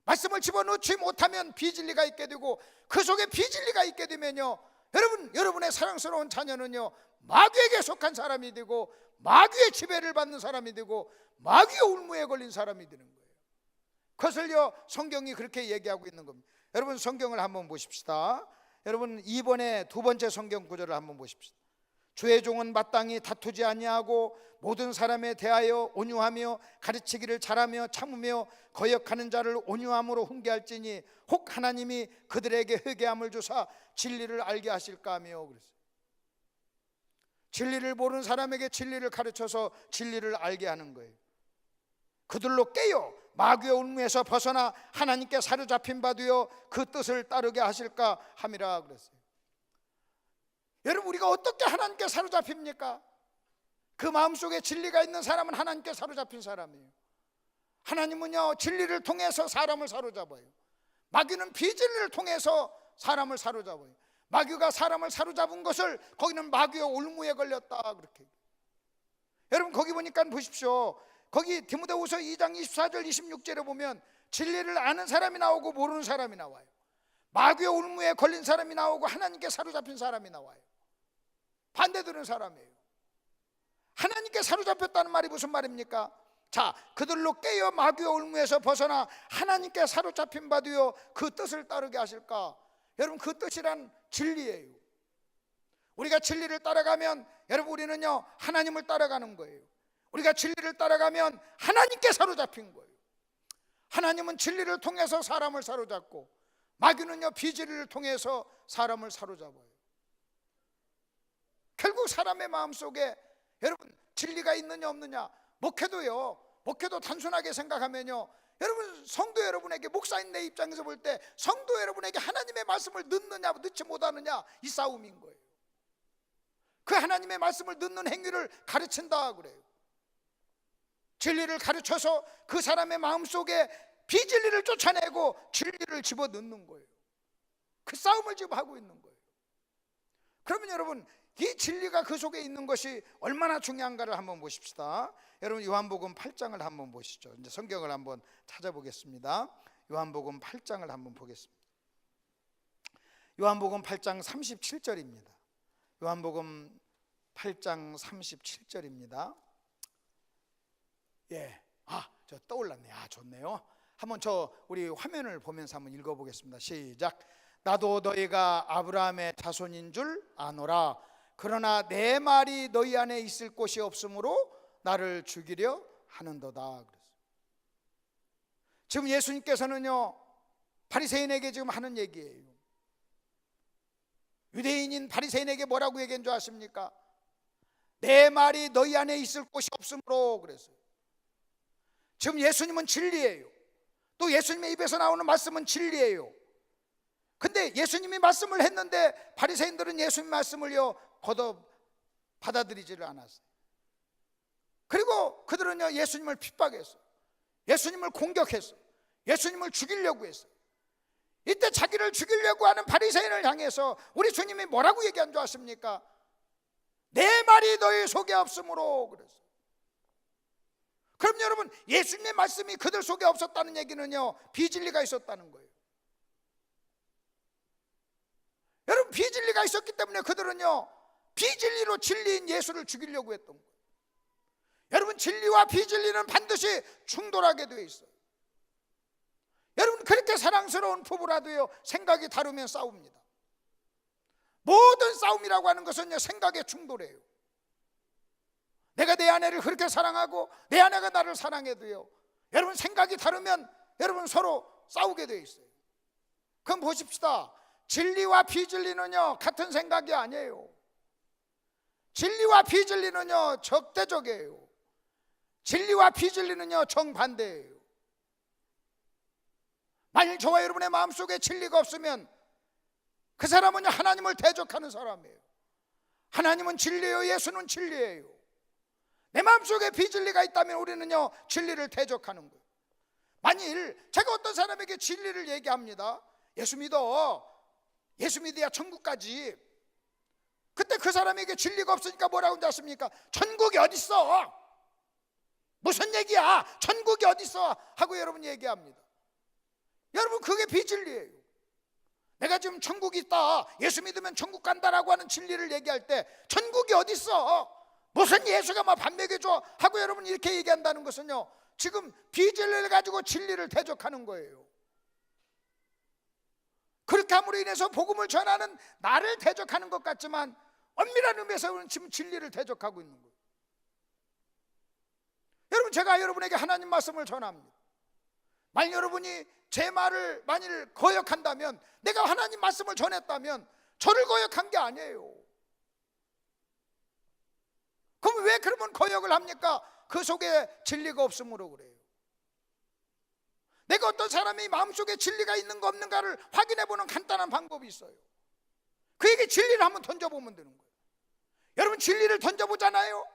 말씀을 집어넣지 못하면 비진리가 있게 되고, 그 속에 비진리가 있게 되면요 여러분의 사랑스러운 자녀는요, 마귀에게 속한 사람이 되고 마귀의 지배를 받는 사람이 되고 마귀의 울무에 걸린 사람이 되는 거예요. 그것을요, 성경이 그렇게 얘기하고 있는 겁니다. 여러분, 성경을 한번 보십시다. 여러분, 이번에 두 번째 성경 구절을 한번 보십시다. 주의 종은 마땅히 다투지 아니하고 모든 사람에 대하여 온유하며 가르치기를 잘하며 참으며 거역하는 자를 온유함으로 훈계할지니 혹 하나님이 그들에게 회개함을 주사 진리를 알게 하실까 하며 그랬어요. 진리를 모르는 사람에게 진리를 가르쳐서 진리를 알게 하는 거예요. 그들로 깨어 마귀의 울무에서 벗어나 하나님께 사로잡힌 바 되어 그 뜻을 따르게 하실까 함이라 그랬어요. 여러분, 우리가 어떻게 하나님께 사로잡힙니까? 그 마음속에 진리가 있는 사람은 하나님께 사로잡힌 사람이에요. 하나님은요, 진리를 통해서 사람을 사로잡아요. 마귀는 비진리를 통해서 사람을 사로잡아요. 마귀가 사람을 사로잡은 것을 거기는 마귀의 올무에 걸렸다 그렇게. 여러분, 거기 보니까 보십시오. 거기 디모데후서 2장 24절 26절에 보면 진리를 아는 사람이 나오고 모르는 사람이 나와요. 마귀의 올무에 걸린 사람이 나오고 하나님께 사로잡힌 사람이 나와요. 반대되는 사람이에요. 하나님께 사로잡혔다는 말이 무슨 말입니까? 자, 그들로 깨어 마귀의 올무에서 벗어나 하나님께 사로잡힌 바 되어 그 뜻을 따르게 하실까? 여러분, 그 뜻이란 진리예요. 우리가 진리를 따라가면 여러분, 우리는요, 하나님을 따라가는 거예요. 우리가 진리를 따라가면 하나님께 사로잡힌 거예요. 하나님은 진리를 통해서 사람을 사로잡고 마귀는요, 비진리를 통해서 사람을 사로잡아요. 결국 사람의 마음속에 여러분, 진리가 있느냐 없느냐, 목회도 단순하게 생각하면요, 여러분, 성도 여러분에게, 목사인 내 입장에서 볼 때 성도 여러분에게 하나님의 말씀을 넣느냐 넣지 못하느냐, 이 싸움인 거예요. 그 하나님의 말씀을 넣는 행위를 가르친다 그래요. 진리를 가르쳐서 그 사람의 마음속에 비진리를 쫓아내고 진리를 집어넣는 거예요. 그 싸움을 지금 하고 있는 거예요. 그러면 여러분, 이 진리가 그 속에 있는 것이 얼마나 중요한가를 한번 보십시다. 여러분, 요한복음 8장을 한번 보시죠. 이제 성경을 한번 찾아보겠습니다. 요한복음 8장을 한번 보겠습니다. 요한복음 8장 37절입니다. 요한복음 8장 37절입니다. 예, 저 떠올랐네. 좋네요. 한번 우리 화면을 보면서 한번 읽어보겠습니다. 시작. 나도 너희가 아브라함의 자손인 줄 아노라. 그러나 내 말이 너희 안에 있을 곳이 없으므로 나를 죽이려 하는도다. 지금 예수님께서는요, 바리새인에게 지금 하는 얘기예요. 유대인인 바리새인에게 뭐라고 얘기한 줄 아십니까? 내 말이 너희 안에 있을 곳이 없으므로 그랬어요. 지금 예수님은 진리예요. 또 예수님의 입에서 나오는 말씀은 진리예요. 근데 예수님이 말씀을 했는데 바리새인들은 예수님 말씀을요, 거듭 받아들이지를 않았어요. 그리고 그들은요, 예수님을 핍박했어요. 예수님을 공격했어요. 예수님을 죽이려고 했어요. 이때 자기를 죽이려고 하는 바리새인을 향해서 우리 주님이 뭐라고 얘기한 줄 아십니까? 내 말이 너희 속에 없으므로 그랬어요. 그럼 여러분, 예수님의 말씀이 그들 속에 없었다는 얘기는요, 비진리가 있었다는 거예요. 여러분, 비진리가 있었기 때문에 그들은요, 비진리로 진리인 예수를 죽이려고 했던 거예요. 여러분, 진리와 비진리는 반드시 충돌하게 되어 있어요. 여러분, 그렇게 사랑스러운 부부라도요, 생각이 다르면 싸웁니다. 모든 싸움이라고 하는 것은요, 생각의 충돌이에요. 내가 내 아내를 그렇게 사랑하고 내 아내가 나를 사랑해도요, 여러분, 생각이 다르면 여러분 서로 싸우게 되어 있어요. 그럼 보십시다. 진리와 비진리는요, 같은 생각이 아니에요. 진리와 비진리는요, 적대적이에요. 진리와 비진리는요, 정반대예요. 만일 저와 여러분의 마음속에 진리가 없으면 그 사람은요, 하나님을 대적하는 사람이에요. 하나님은 진리예요, 예수는 진리예요. 내 마음속에 비진리가 있다면 우리는요, 진리를 대적하는 거예요. 만일 제가 어떤 사람에게 진리를 얘기합니다. 예수 믿어, 예수 믿어야 천국 가지. 그때 그 사람에게 진리가 없으니까 뭐라고 하십니까? 천국이 어딨어? 무슨 얘기야? 천국이 어딨어? 하고 여러분 얘기합니다. 여러분, 그게 비진리예요. 내가 지금 천국이 있다, 예수 믿으면 천국 간다라고 하는 진리를 얘기할 때 천국이 어디 있어? 무슨 예수가 막 밥 먹여줘 하고 여러분 이렇게 얘기한다는 것은요, 지금 비진리를 가지고 진리를 대적하는 거예요. 그렇게 함으로 인해서 복음을 전하는 나를 대적하는 것 같지만 엄밀한 의미에서는 지금 진리를 대적하고 있는 거예요. 여러분, 제가 여러분에게 하나님 말씀을 전합니다. 만약 여러분이 제 말을 만일 거역한다면, 내가 하나님 말씀을 전했다면 저를 거역한 게 아니에요. 그럼 왜 그러면 거역을 합니까? 그 속에 진리가 없으므로 그래요. 내가 어떤 사람이 마음속에 진리가 있는 거 없는가를 확인해보는 간단한 방법이 있어요. 그에게 진리를 한번 던져보면 되는 거예요. 여러분, 진리를 던져보잖아요.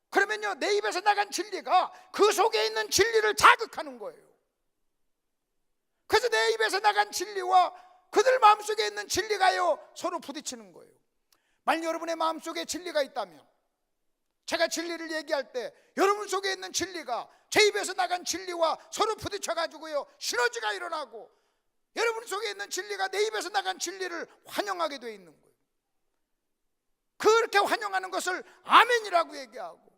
그러면요, 내 입에서 나간 진리가 그 속에 있는 진리를 자극하는 거예요. 그래서 내 입에서 나간 진리와 그들 마음속에 있는 진리가요, 서로 부딪히는 거예요. 만약 여러분의 마음속에 진리가 있다면, 제가 진리를 얘기할 때 여러분 속에 있는 진리가 제 입에서 나간 진리와 서로 부딪혀가지고요, 시너지가 일어나고 여러분 속에 있는 진리가 내 입에서 나간 진리를 환영하게 되어 있는 거예요. 그렇게 환영하는 것을 아멘이라고 얘기하고,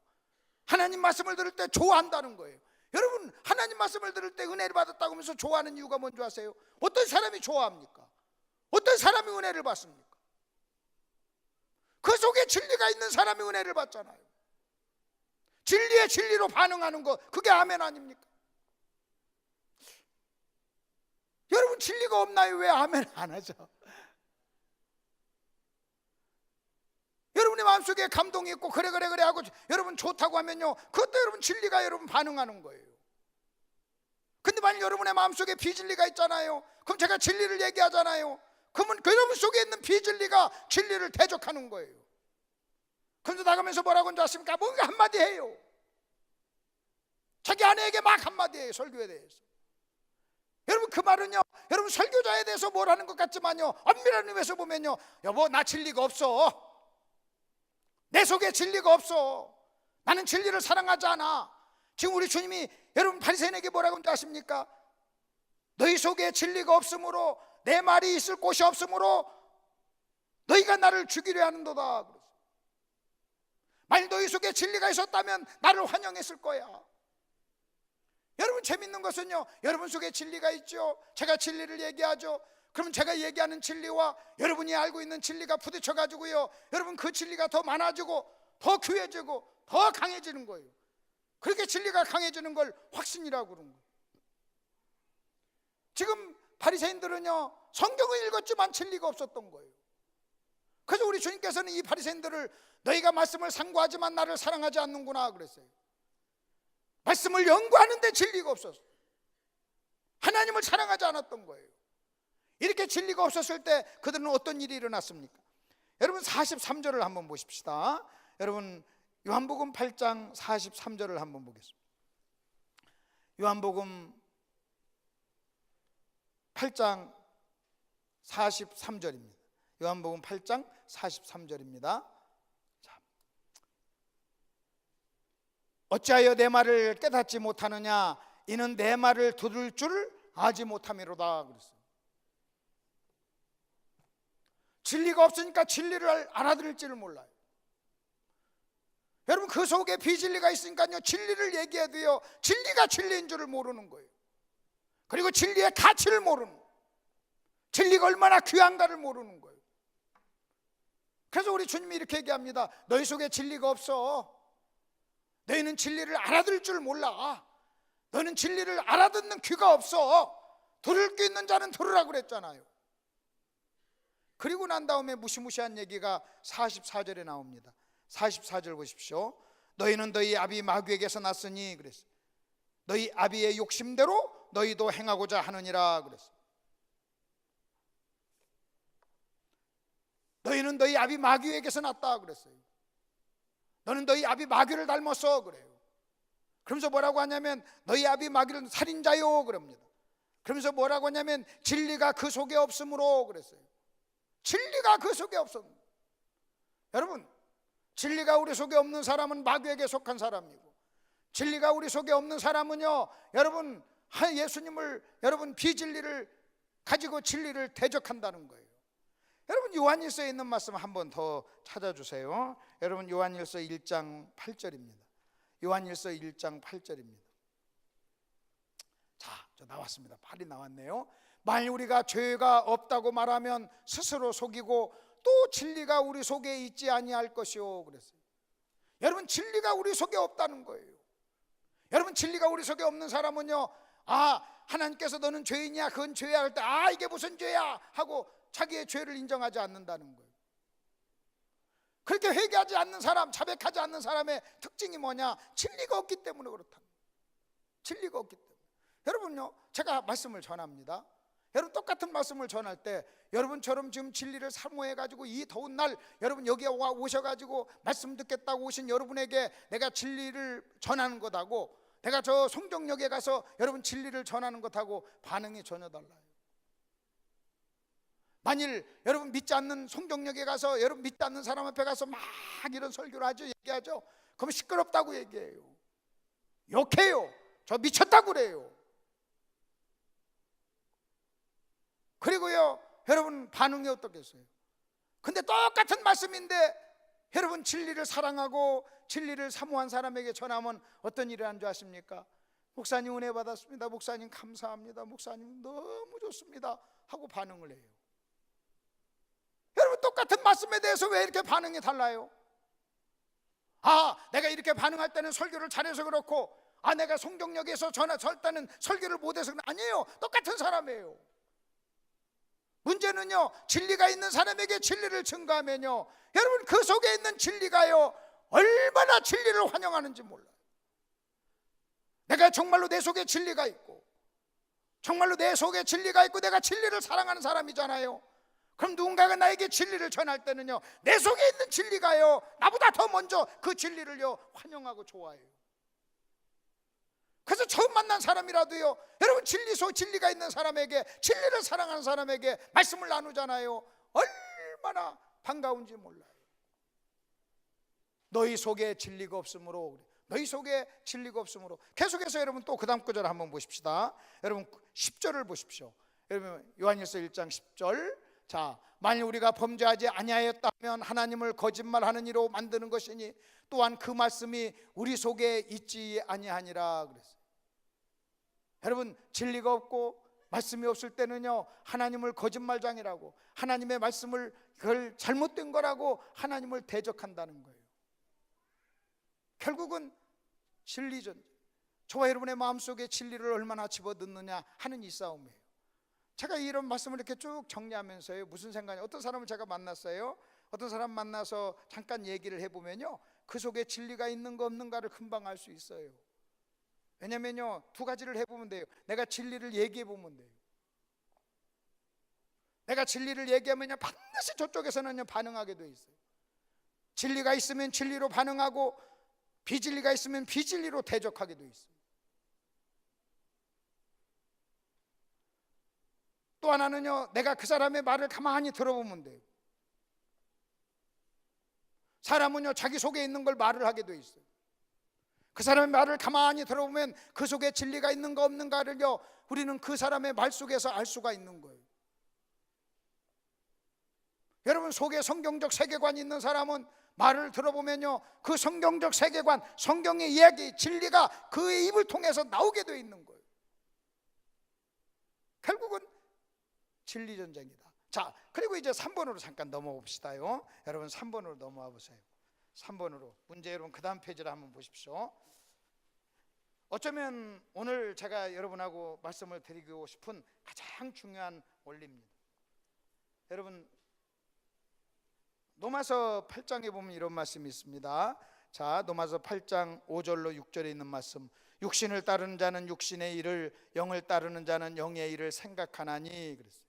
하나님 말씀을 들을 때 좋아한다는 거예요. 여러분, 하나님 말씀을 들을 때 은혜를 받았다고 하면서 좋아하는 이유가 뭔지 아세요? 어떤 사람이 좋아합니까? 어떤 사람이 은혜를 받습니까? 그 속에 진리가 있는 사람이 은혜를 받잖아요. 진리의 진리로 반응하는 거, 그게 아멘 아닙니까? 여러분, 진리가 없나요? 왜 아멘 안 하죠? 여러분의 마음속에 감동이 있고 그래 하고 여러분 좋다고 하면요, 그것도 여러분 진리가 여러분 반응하는 거예요. 근데 만약 여러분의 마음속에 비진리가 있잖아요. 그럼 제가 진리를 얘기하잖아요. 그러면 그 여러분 속에 있는 비진리가 진리를 대적하는 거예요. 그런데 나가면서 뭐라고 하는지 아십니까? 뭔가 한마디 해요. 자기 아내에게 막 한마디 해요, 설교에 대해서. 여러분, 그 말은요, 여러분 설교자에 대해서 뭘 하는 것 같지만요, 엄밀한 의미에서 보면요, 여보, 나 진리가 없어. 내 속에 진리가 없어. 나는 진리를 사랑하지 않아. 지금 우리 주님이 여러분 바리새인에게 뭐라고 아십니까? 너희 속에 진리가 없으므로, 내 말이 있을 곳이 없으므로 너희가 나를 죽이려 하는도다. 만일 너희 속에 진리가 있었다면 나를 환영했을 거야. 여러분, 재밌는 것은요, 여러분 속에 진리가 있죠. 제가 진리를 얘기하죠. 그럼 제가 얘기하는 진리와 여러분이 알고 있는 진리가 부딪혀가지고요, 여러분 그 진리가 더 많아지고 더 귀해지고 더 강해지는 거예요. 그렇게 진리가 강해지는 걸 확신이라고 그러는 거예요. 지금 바리새인들은요, 성경을 읽었지만 진리가 없었던 거예요. 그래서 우리 주님께서는 이 바리새인들을 너희가 말씀을 상고하지만 나를 사랑하지 않는구나 그랬어요. 말씀을 연구하는데 진리가 없었어요. 하나님을 사랑하지 않았던 거예요. 이렇게 진리가 없었을 때 그들은 어떤 일이 일어났습니까? 여러분 43절을 한번 보십시다. 여러분 요한복음 8장 43절을 한번 보겠습니다. 요한복음 8장 43절입니다. 요한복음 8장 43절입니다. 자, 어찌하여 내 말을 깨닫지 못하느냐? 이는 내 말을 들을 줄 알지 못함이로다 그랬어요. 진리가 없으니까 진리를 알아들을지를 몰라요. 여러분, 그 속에 비진리가 있으니까요, 진리를 얘기해도요, 진리가 진리인 줄을 모르는 거예요. 그리고 진리의 가치를 모르는 거예요. 진리가 얼마나 귀한가를 모르는 거예요. 그래서 우리 주님이 이렇게 얘기합니다. 너희 속에 진리가 없어. 너희는 진리를 알아들을 줄 몰라. 너는 진리를 알아듣는 귀가 없어. 들을 귀 있는 자는 들으라고 그랬잖아요. 그리고 난 다음에 무시무시한 얘기가 44절에 나옵니다. 44절 보십시오. 너희는 너희 아비 마귀에게서 났으니 그랬어요. 너희 아비의 욕심대로 너희도 행하고자 하느니라 그랬어요. 너희는 너희 아비 마귀에게서 났다 그랬어요. 너는 너희 아비 마귀를 닮았어 그래요. 그러면서 뭐라고 하냐면 너희 아비 마귀는 살인자요 그럽니다. 그러면서 뭐라고 하냐면 진리가 그 속에 없으므로 그랬어요. 진리가 그 속에 없었습니다. 여러분, 진리가 우리 속에 없는 사람은 마귀에게 속한 사람이고, 진리가 우리 속에 없는 사람은요, 여러분 예수님을, 여러분 비진리를 가지고 진리를 대적한다는 거예요. 여러분 요한일서에 있는 말씀 한 번 더 찾아주세요. 여러분 요한일서 1장 8절입니다. 요한일서 1장 8절입니다. 자, 저 나왔습니다. 8이 나왔네요. 만일 우리가 죄가 없다고 말하면 스스로 속이고 또 진리가 우리 속에 있지 아니할 것이요 그랬어요. 여러분 진리가 우리 속에 없다는 거예요. 여러분 진리가 우리 속에 없는 사람은요, 하나님께서 너는 죄인이야, 그건 죄야 할 때 이게 무슨 죄야 하고 자기의 죄를 인정하지 않는다는 거예요. 그렇게 회개하지 않는 사람, 자백하지 않는 사람의 특징이 뭐냐? 진리가 없기 때문에 그렇다. 진리가 없기 때문에. 여러분요, 제가 말씀을 전합니다. 여러분 똑같은 말씀을 전할 때 여러분처럼 지금 진리를 사모해가지고 이 더운 날 여러분 여기에 오셔가지고 말씀 듣겠다고 오신 여러분에게 내가 진리를 전하는 것하고 내가 저 송정역에 가서 여러분 진리를 전하는 것하고 반응이 전혀 달라요. 만일 여러분 믿지 않는 송정역에 가서 여러분 믿지 않는 사람 앞에 가서 막 이런 설교를 하죠, 얘기하죠. 그러면 시끄럽다고 얘기해요. 욕해요. 저 미쳤다고 그래요. 그리고요, 여러분 반응이 어떻겠어요? 근데 똑같은 말씀인데 여러분 진리를 사랑하고 진리를 사모한 사람에게 전하면 어떤 일을 한 줄 아십니까? 목사님 은혜 받았습니다, 목사님 감사합니다, 목사님 너무 좋습니다 하고 반응을 해요. 여러분 똑같은 말씀에 대해서 왜 이렇게 반응이 달라요? 내가 이렇게 반응할 때는 설교를 잘해서 그렇고 내가 송정역에서 설 때는 설교를 못해서 아니에요. 똑같은 사람이에요. 문제는요, 진리가 있는 사람에게 진리를 증거하면요, 여러분 그 속에 있는 진리가요 얼마나 진리를 환영하는지 몰라요. 내가 정말로 내 속에 진리가 있고 정말로 내 속에 진리가 있고 내가 진리를 사랑하는 사람이잖아요. 그럼 누군가가 나에게 진리를 전할 때는요, 내 속에 있는 진리가요 나보다 더 먼저 그 진리를요 환영하고 좋아해요. 그래서 처음 만난 사람이라도요, 여러분 진리가 있는 사람에게, 진리를 사랑하는 사람에게 말씀을 나누잖아요. 얼마나 반가운지 몰라요. 너희 속에 진리가 없으므로, 너희 속에 진리가 없으므로. 계속해서 여러분 또 그 다음 구절 한번 보십시다. 여러분 10절을 보십시오. 여러분 요한일서 1장 10절. 자, 만일 우리가 범죄하지 아니하였다면 하나님을 거짓말하는 이로 만드는 것이니 또한 그 말씀이 우리 속에 있지 아니하니라 그랬어요. 여러분 진리가 없고 말씀이 없을 때는요, 하나님을 거짓말장이라고, 하나님의 말씀을 그걸 잘못된 거라고 하나님을 대적한다는 거예요. 결국은 진리전, 저와 여러분의 마음속에 진리를 얼마나 집어넣느냐 하는 이 싸움이에요. 제가 이런 말씀을 이렇게 쭉 정리하면서요, 무슨 생각이, 어떤 사람을 제가 만났어요. 어떤 사람 만나서 잠깐 얘기를 해보면요, 그 속에 진리가 있는가 없는가를 금방 알 수 있어요. 왜냐면요, 두 가지를 해보면 돼요. 내가 진리를 얘기해보면 돼요. 내가 진리를 얘기하면요, 반드시 저쪽에서는요 반응하게 돼 있어요. 진리가 있으면 진리로 반응하고 비진리가 있으면 비진리로 대적하게 돼 있어요. 또 하나는요, 내가 그 사람의 말을 가만히 들어보면 돼요. 사람은요 자기 속에 있는 걸 말을 하게 돼 있어요. 그 사람의 말을 가만히 들어보면 그 속에 진리가 있는가 없는가를요 우리는 그 사람의 말 속에서 알 수가 있는 거예요. 여러분 속에 성경적 세계관이 있는 사람은 말을 들어보면요, 그 성경적 세계관, 성경의 이야기, 진리가 그의 입을 통해서 나오게 되어 있는 거예요. 결국은 진리 전쟁이다. 자, 그리고 이제 3번으로 잠깐 넘어가 봅시다요. 여러분 3번으로 넘어와 보세요. 3번으로 문제, 여러분 그 다음 페이지를 한번 보십시오. 어쩌면 오늘 제가 여러분하고 말씀을 드리고 싶은 가장 중요한 원리입니다. 여러분 노마서 8장에 보면 이런 말씀이 있습니다. 자, 노마서 8장 5절로 6절에 있는 말씀. 육신을 따르는 자는 육신의 일을, 영을 따르는 자는 영의 일을 생각하나니 그랬어요.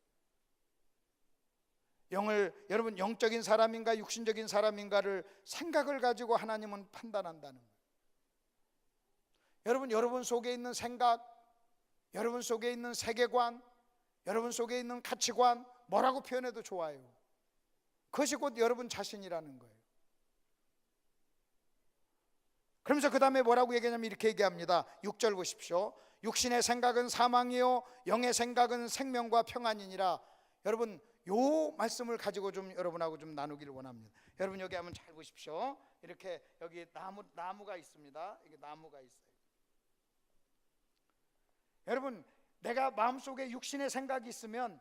영을, 여러분 영적인 사람인가 육신적인 사람인가를 생각을 가지고 하나님은 판단한다는 거예요. 여러분 속에 있는 생각, 여러분 속에 있는 세계관, 여러분 속에 있는 가치관, 뭐라고 표현해도 좋아요. 그것이 곧 여러분 자신이라는 거예요. 그러면서 그 다음에 뭐라고 얘기하냐면 이렇게 얘기합니다. 6절 보십시오. 육신의 생각은 사망이요 영의 생각은 생명과 평안이니라. 여러분 요 말씀을 가지고 좀 여러분하고 좀 나누기를 원합니다. 여러분 여기 한번 잘 보십시오. 이렇게 여기 나무가 있습니다. 이게 나무가 있어요. 여러분 내가 마음속에 육신의 생각이 있으면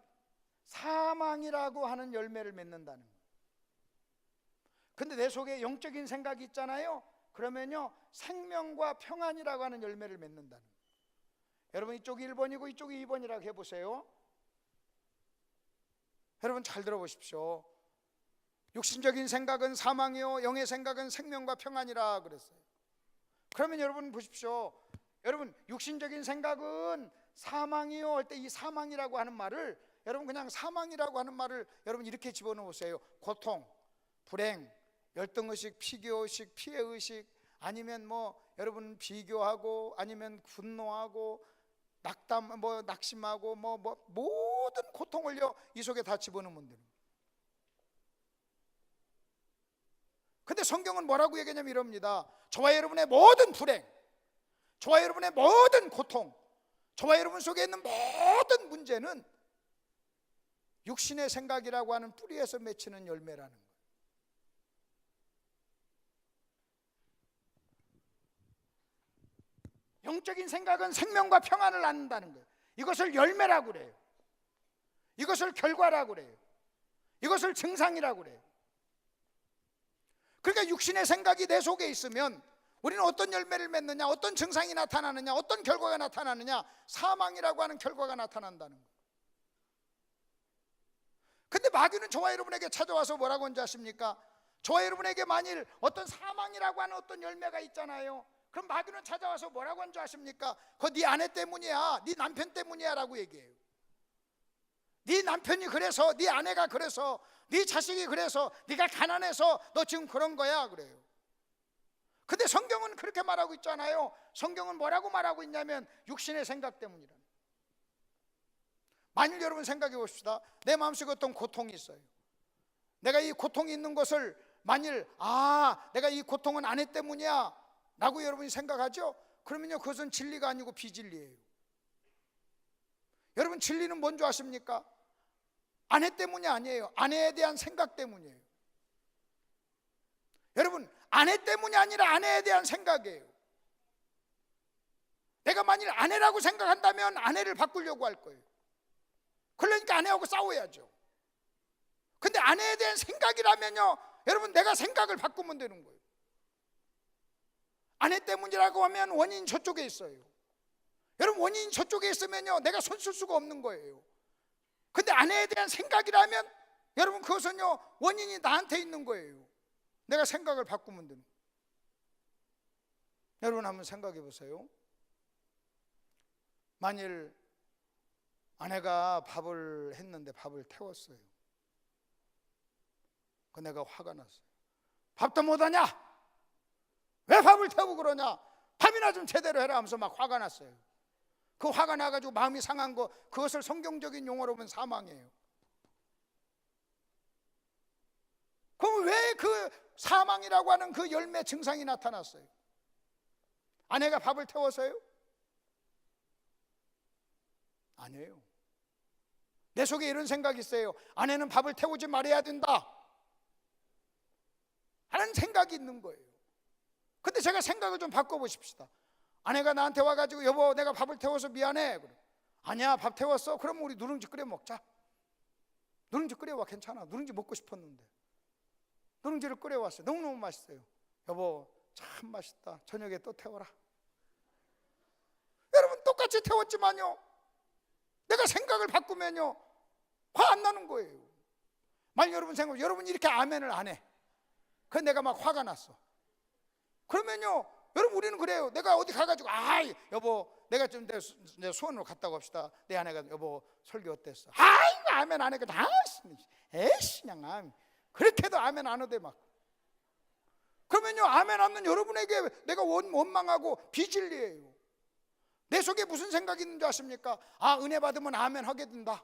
사망이라고 하는 열매를 맺는다는 거예요. 근데 내 속에 영적인 생각이 있잖아요. 그러면요 생명과 평안이라고 하는 열매를 맺는다는 거예요. 여러분 이쪽이 1번이고 이쪽이 2번이라고 해보세요. 여러분 잘 들어보십시오. 육신적인 생각은 사망이요 영의 생각은 생명과 평안이라 그랬어요. 그러면 여러분 보십시오. 여러분 육신적인 생각은 사망이요 할 때 이 사망이라고 하는 말을 여러분 그냥 사망이라고 하는 말을 여러분 이렇게 집어넣으세요. 고통, 불행, 열등의식, 피교의식, 피해의식, 아니면 뭐 여러분 비교하고 아니면 분노하고 낙심하고 모든 고통을요 이 속에 다 집어넣으면 되는 거예요. 근데 성경은 뭐라고 얘기하냐면 이럽니다. 저와 여러분의 모든 불행, 저와 여러분의 모든 고통, 저와 여러분 속에 있는 모든 문제는 육신의 생각이라고 하는 뿌리에서 맺히는 열매라는 거예요. 영적인 생각은 생명과 평안을 낳는다는 거예요. 이것을 열매라고 그래요. 이것을 결과라고 그래요. 이것을 증상이라고 그래요. 그러니까 육신의 생각이 내 속에 있으면 우리는 어떤 열매를 맺느냐, 어떤 증상이 나타나느냐, 어떤 결과가 나타나느냐, 사망이라고 하는 결과가 나타난다는 거예요. 근데 마귀는 저와 여러분에게 찾아와서 뭐라고 하는지 아십니까? 저와 여러분에게 만일 어떤 사망이라고 하는 어떤 열매가 있잖아요. 그럼 마귀는 찾아와서 뭐라고 하는 줄 아십니까? 그거 네 아내 때문이야, 네 남편 때문이야 라고 얘기해요. 네 남편이 그래서, 네 아내가 그래서, 네 자식이 그래서, 네가 가난해서 너 지금 그런 거야 그래요. 근데 성경은 그렇게 말하고 있잖아요. 성경은 뭐라고 말하고 있냐면 육신의 생각 때문이라. 만일 여러분 생각해 봅시다. 내 마음속에 어떤 고통이 있어요. 내가 이 고통이 있는 것을 만일 내가 이 고통은 아내 때문이야 라고 여러분이 생각하죠? 그러면요 그것은 진리가 아니고 비진리예요. 여러분 진리는 뭔 줄 아십니까? 아내 때문이 아니에요. 아내에 대한 생각 때문이에요. 여러분 아내 때문이 아니라 아내에 대한 생각이에요. 내가 만일 아내라고 생각한다면 아내를 바꾸려고 할 거예요. 그러니까 아내하고 싸워야죠. 근데 아내에 대한 생각이라면요 여러분 내가 생각을 바꾸면 되는 거예요. 아내 때문이라고 하면 원인이 저쪽에 있어요. 여러분 원인이 저쪽에 있으면요 내가 손 쓸 수가 없는 거예요. 근데 아내에 대한 생각이라면 여러분 그것은요 원인이 나한테 있는 거예요. 내가 생각을 바꾸면 되는 거예요. 여러분 한번 생각해 보세요. 만일 아내가 밥을 했는데 밥을 태웠어요. 그 내가 화가 났어요. 밥도 못하냐? 왜 밥을 태우고 그러냐? 밥이나 좀 제대로 해라 하면서 막 화가 났어요. 그 화가 나가지고 마음이 상한 거, 그것을 성경적인 용어로 보면 사망이에요. 그럼 왜 그 사망이라고 하는 그 열매 증상이 나타났어요? 아내가 밥을 태워서요? 아니에요. 내 속에 이런 생각이 있어요. 아내는 밥을 태우지 말아야 된다 하는 생각이 있는 거예요. 근데 제가 생각을 좀 바꿔보십시다. 아내가 나한테 와가지고 여보 내가 밥을 태워서 미안해. 그래. 아니야 밥 태웠어? 그럼 우리 누룽지 끓여 먹자. 누룽지 끓여와. 괜찮아. 누룽지 먹고 싶었는데 누룽지를 끓여왔어요. 너무너무 맛있어요. 여보 참 맛있다. 저녁에 또 태워라. 여러분 똑같이 태웠지만요 내가 생각을 바꾸면요 화 안 나는 거예요. 만약 여러분 생각, 여러분 이렇게 아멘을 안 해. 그래서 내가 막 화가 났어. 그러면요 여러분 우리는 그래요. 내가 어디 가가지고 여보 내가 좀 내 수원으로 갔다고 합시다. 내 아내가 여보 설교 어땠어? 이거 아멘 안 해. 에이씨 그냥 그렇게도 아멘 안 하대 막. 그러면요 아멘 없는 여러분에게 내가 원망하고 비진리예요. 내 속에 무슨 생각이 있는 줄 아십니까? 은혜 받으면 아멘 하게 된다.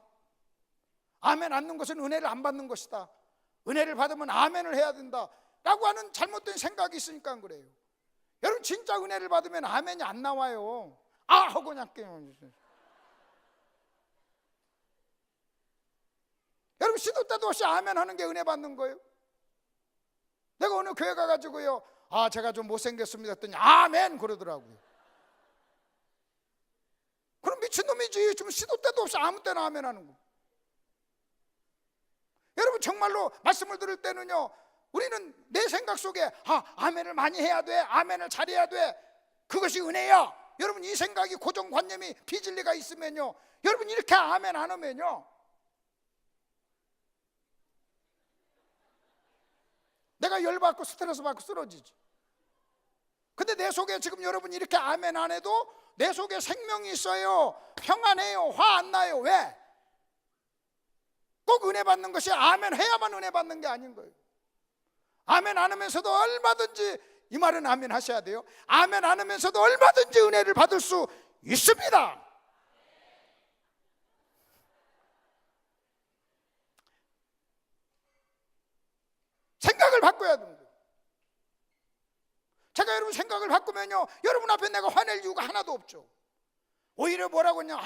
아멘 않는 것은 은혜를 안 받는 것이다. 은혜를 받으면 아멘을 해야 된다 라고 하는 잘못된 생각이 있으니까 그래요. 여러분 진짜 은혜를 받으면 아멘이 안 나와요. 아 하고 그냥 깨요. 여러분 시도 때도 없이 아멘 하는 게 은혜 받는 거예요. 내가 어느 교회 가가지고요, 아 제가 좀 못생겼습니다 했더니 아멘 그러더라고요. 그럼 미친놈이지. 지금 시도 때도 없이 아무 때나 아멘 하는 거. 여러분 정말로 말씀을 들을 때는요, 우리는 내 생각 속에 아멘을 많이 해야 돼, 아멘을 잘해야 돼, 그것이 은혜야. 여러분 이 생각이 고정관념이 비진리가 있으면요, 여러분 이렇게 아멘 안 하면요, 내가 열받고 스트레스 받고 쓰러지지. 근데 내 속에 지금 여러분 이렇게 아멘 안 해도 내 속에 생명이 있어요. 평안해요. 화 안 나요. 왜? 꼭 은혜 받는 것이 아멘 해야만 은혜 받는 게 아닌 거예요. 아멘 안 하면서도 얼마든지, 이 말은 아멘 하셔야 돼요. 아멘 안 하면서도 얼마든지 은혜를 받을 수 있습니다. 생각을 바꿔야 되는 거예요. 제가 여러분 생각을 바꾸면요, 여러분 앞에 내가 화낼 이유가 하나도 없죠. 오히려 뭐라고 하냐,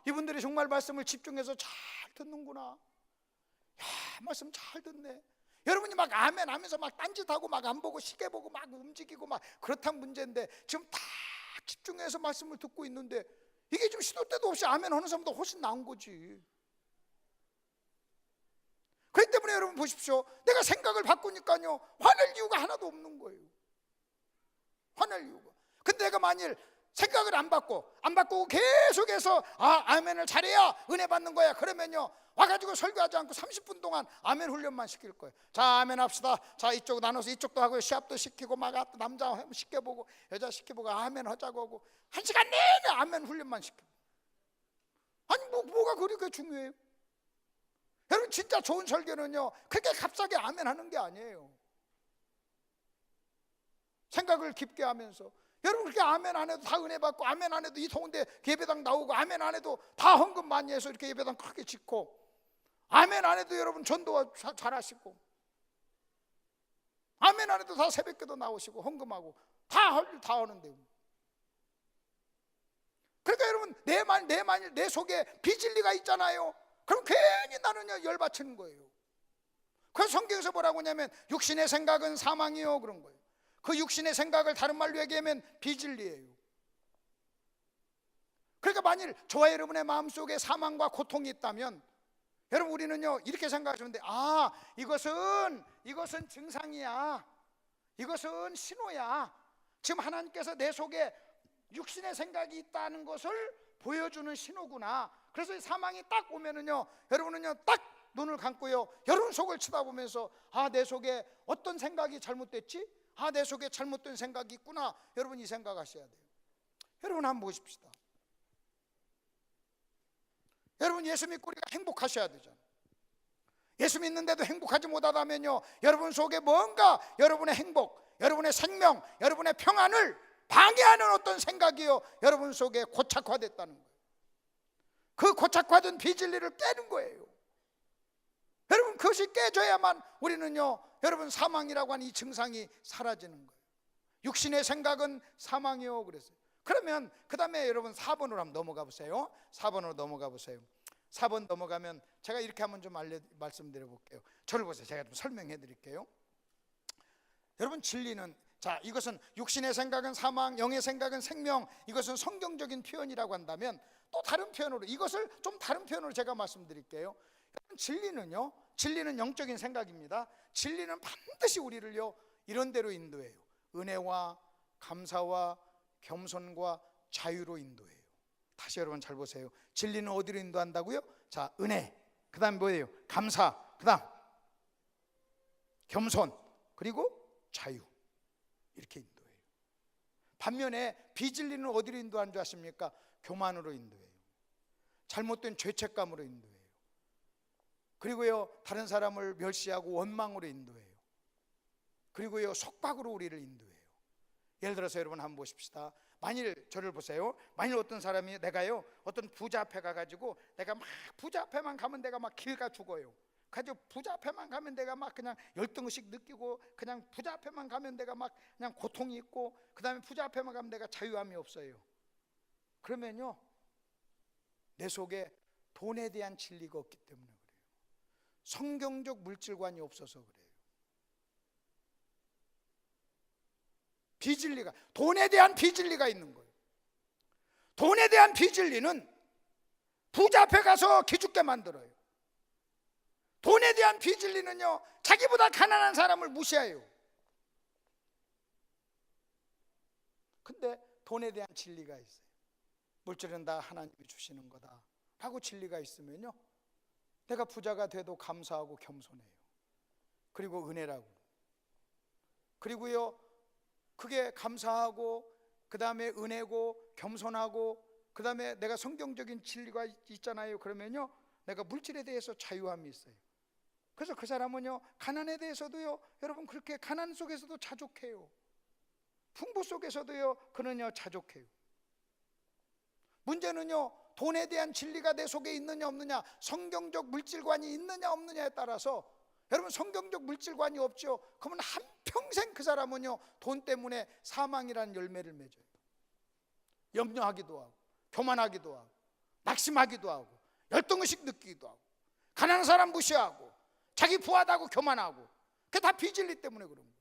이분들이 정말 말씀을 집중해서 잘 듣는구나. 야, 말씀 잘 듣네. 여러분이 막 아멘 하면서 막 딴짓하고 막 안 보고 시계 보고 막 움직이고 막 그렇단 문제인데, 지금 다 집중해서 말씀을 듣고 있는데 이게 좀 시도 때도 없이 아멘 하는 사람보다 훨씬 나은 거지. 그렇기 때문에 여러분 보십시오. 내가 생각을 바꾸니까요, 화낼 이유가 하나도 없는 거예요. 화낼 이유가. 근데 내가 만일 생각을 안 바꾸고 계속해서 아멘을 잘해야 은혜 받는 거야, 그러면요 와가지고 설교하지 않고 30분 동안 아멘 훈련만 시킬 거예요. 자 아멘 합시다. 자 이쪽 나눠서 이쪽도 하고 시합도 시키고 막 남자 시켜보고 여자 시켜보고 아멘 하자고 하고 1시간 내내 아멘 훈련만 시켜. 아니 뭐가 그렇게 중요해요? 여러분 진짜 좋은 설교는요 그렇게 갑자기 아멘 하는 게 아니에요. 생각을 깊게 하면서, 여러분 그렇게 아멘 안 해도 다 은혜 받고, 아멘 안 해도 이 더운데 예배당 나오고, 아멘 안 해도 다 헌금 많이 해서 이렇게 예배당 크게 짓고, 아멘 안 해도 여러분 전도 잘하시고, 아멘 안 해도 다 새벽기도 나오시고 헌금하고 다 하는데, 그러니까 여러분 내 속에 비진리가 있잖아요. 그럼 괜히 나는요 열받치는 거예요. 그래서 성경에서 뭐라고 하냐면 육신의 생각은 사망이요 그런 거예요. 그 육신의 생각을 다른 말로 얘기하면 비진리예요. 그러니까 만일 저와 여러분의 마음속에 사망과 고통이 있다면, 여러분 우리는요 이렇게 생각하시면 돼요. 이것은 증상이야, 이것은 신호야. 지금 하나님께서 내 속에 육신의 생각이 있다는 것을 보여주는 신호구나. 그래서 이 사망이 딱 오면은요, 여러분은요 딱 눈을 감고요 여러분 속을 쳐다보면서 내 속에 어떤 생각이 잘못됐지? 내 속에 잘못된 생각이 있구나. 여러분 이 생각하셔야 돼요. 여러분 한번 보십시다. 여러분 예수 믿고 우리가 행복하셔야 되잖아요. 예수 믿는데도 행복하지 못하다면요, 여러분 속에 뭔가 여러분의 행복, 여러분의 생명, 여러분의 평안을 방해하는 어떤 생각이요 여러분 속에 고착화됐다는 거예요. 그 고착화된 비진리를 깨는 거예요. 여러분 그것이 깨져야만 우리는요 여러분 사망이라고 하는 이 증상이 사라지는 거예요. 육신의 생각은 사망이요 그랬어요. 그러면 그 다음에 여러분 4번으로 한번 넘어가 보세요. 4번으로 넘어가 보세요. 4번 넘어가면 제가 이렇게 한번 좀 말씀드려 볼게요. 저를 보세요. 제가 좀 설명해 드릴게요. 여러분 진리는, 자 이것은 육신의 생각은 사망, 영의 생각은 생명, 이것은 성경적인 표현이라고 한다면, 또 다른 표현으로 이것을 좀 다른 표현으로 제가 말씀드릴게요. 진리는요, 진리는 영적인 생각입니다. 진리는 반드시 우리를요 이런 데로 인도해요. 은혜와 감사와 겸손과 자유로 인도해요. 다시 여러분 잘 보세요. 진리는 어디로 인도한다고요? 자 은혜, 그 다음 뭐예요? 감사, 그 다음 겸손, 그리고 자유, 이렇게 인도해요. 반면에 비진리는 어디로 인도하는 줄 아십니까? 교만으로 인도해요. 잘못된 죄책감으로 인도해요. 그리고요 다른 사람을 멸시하고 원망으로 인도해요. 그리고요 속박으로 우리를 인도해요. 예를 들어서 여러분 한번 보십시다. 만일 저를 보세요. 만일 어떤 사람이, 내가요 어떤 부자 앞에 가가지고 내가 막 부자 앞에만 가면 내가 막 길가 죽어요. 가지고 부자 앞에만 가면 내가 막 그냥 열등의식 느끼고, 그냥 부자 앞에만 가면 내가 막 그냥 고통이 있고, 그 다음에 부자 앞에만 가면 내가 자유함이 없어요. 그러면요, 내 속에 돈에 대한 진리가 없기 때문에 그래요. 성경적 물질관이 없어서 그래요. 비진리가, 돈에 대한 비진리가 있는 거예요. 돈에 대한 비진리는 부자 앞에 가서 기죽게 만들어요. 돈에 대한 비진리는요, 자기보다 가난한 사람을 무시해요. 근데 돈에 대한 진리가 있어요. 물질은 다 하나님이 주시는 거다 라고 진리가 있으면요, 내가 부자가 돼도 감사하고 겸손해요. 그리고 은혜라고. 그리고요, 그게 감사하고 그 다음에 은혜고 겸손하고 그 다음에 내가 성경적인 진리가 있잖아요. 그러면요, 내가 물질에 대해서 자유함이 있어요. 그래서 그 사람은요, 가난에 대해서도요, 여러분 그렇게 가난 속에서도 자족해요. 풍부 속에서도요, 그는요 자족해요. 문제는요, 돈에 대한 진리가 내 속에 있느냐 없느냐, 성경적 물질관이 있느냐 없느냐에 따라서, 여러분 성경적 물질관이 없죠? 그러면 한평생 그 사람은요, 돈 때문에 사망이라는 열매를 맺어요. 염려하기도 하고 교만하기도 하고 낙심하기도 하고 열등의식 느끼기도 하고 가난한 사람 무시하고 자기 부하다고 교만하고, 그게 다 비진리 때문에 그런 거예요.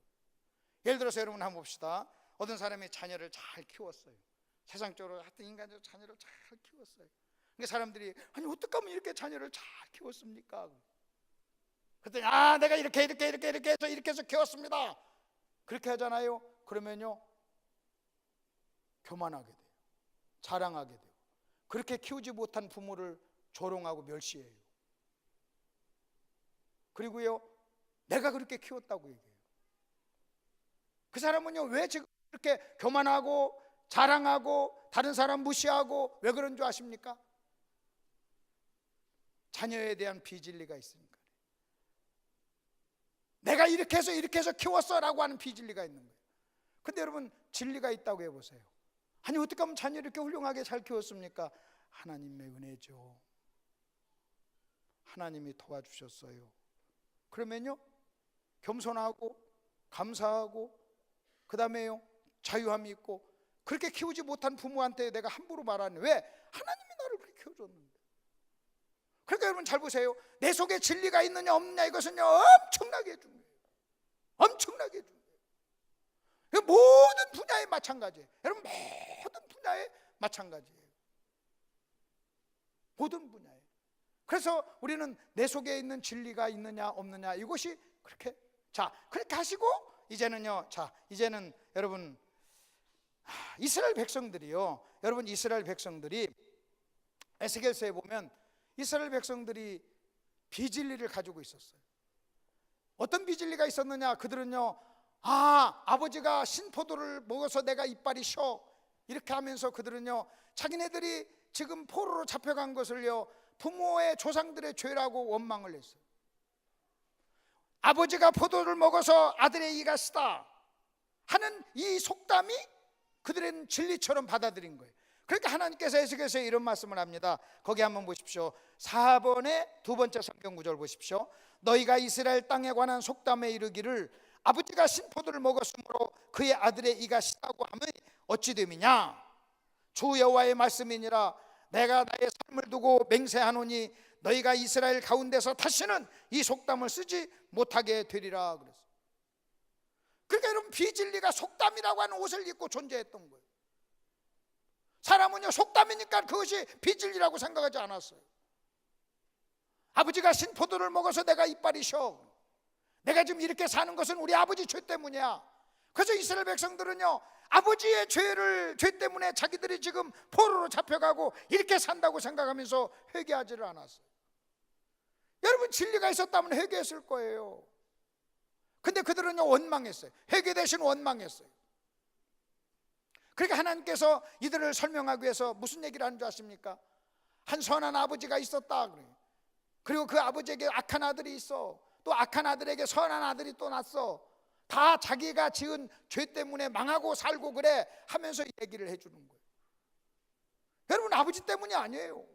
예를 들어서 여러분 한번 봅시다. 어떤 사람이 자녀를 잘 키웠어요. 세상적으로 하여튼 인간적으로 자녀를 잘 키웠어요. 그러니까 사람들이, 아니 어떻게 하면 이렇게 자녀를 잘 키웠습니까? 그랬더니 내가 이렇게 해서 키웠습니다. 그렇게 하잖아요. 그러면요, 교만하게 돼요. 자랑하게 돼요. 그렇게 키우지 못한 부모를 조롱하고 멸시해요. 그리고요, 내가 그렇게 키웠다고 얘기해요. 그 사람은요, 왜 지금 그렇게 교만하고 자랑하고 다른 사람 무시하고 왜 그런 줄 아십니까? 자녀에 대한 비진리가 있으니까. 내가 이렇게 해서 키웠어 라고 하는 비진리가 있는 거예요. 근데 여러분, 진리가 있다고 해보세요. 아니 어떻게 하면 자녀를 이렇게 훌륭하게 잘 키웠습니까? 하나님의 은혜죠. 하나님이 도와주셨어요. 그러면요, 겸손하고 감사하고 그 다음에요, 자유함이 있고, 그렇게 키우지 못한 부모한테 내가 함부로 말하는, 왜? 하나님이 나를 그렇게 키워줬는데. 그러니까 여러분 잘 보세요. 내 속에 진리가 있느냐 없느냐, 이것은요 엄청나게 중요해요. 엄청나게 중요해요. 모든 분야에 마찬가지예요. 여러분 모든 분야에 마찬가지예요. 모든 분야에. 그래서 우리는 내 속에 있는 진리가 있느냐 없느냐, 이것이 그렇게, 자 그렇게 하시고 이제는요, 자 이제는 여러분 이스라엘 백성들이요, 여러분 이스라엘 백성들이 에스겔서에 보면 이스라엘 백성들이 비진리를 가지고 있었어요. 어떤 비진리가 있었느냐, 그들은요, 아버지가 신포도를 먹어서 내가 이빨이 셔, 이렇게 하면서 그들은요, 자기네들이 지금 포로로 잡혀간 것을요 부모의 조상들의 죄라고 원망을 했어요. 아버지가 포도를 먹어서 아들의 이가 쓰다 하는 이 속담이 그들은 진리처럼 받아들인 거예요. 그러니까 하나님께서 에스겔서에 이런 말씀을 합니다. 거기 한번 보십시오. 4번의 두 번째 성경 구절 보십시오. 너희가 이스라엘 땅에 관한 속담에 이르기를 아버지가 신포도를 먹었으므로 그의 아들의 이가 시다고 하면 어찌 됨이냐. 주 여호와의 말씀이니라. 내가 나의 삶을 두고 맹세하노니 너희가 이스라엘 가운데서 다시는 이 속담을 쓰지 못하게 되리라 그랬어요. 그러니까 여러분, 비진리가 속담이라고 하는 옷을 입고 존재했던 거예요. 사람은요, 속담이니까 그것이 비진리라고 생각하지 않았어요. 아버지가 신포도를 먹어서 내가 이빨이 셔, 내가 지금 이렇게 사는 것은 우리 아버지 죄 때문이야. 그래서 이스라엘 백성들은요, 아버지의 죄 때문에 자기들이 지금 포로로 잡혀가고 이렇게 산다고 생각하면서 회개하지를 않았어요. 여러분, 진리가 있었다면 회개했을 거예요. 근데 그들은요, 원망했어요. 회개 대신 원망했어요. 그러니까 하나님께서 이들을 설명하기 위해서 무슨 얘기를 하는 줄 아십니까? 한 선한 아버지가 있었다 그래요. 그리고 그 아버지에게 악한 아들이 있어. 또 악한 아들에게 선한 아들이 또 났어. 다 자기가 지은 죄 때문에 망하고 살고 그래 하면서 얘기를 해주는 거예요. 여러분, 아버지 때문이 아니에요.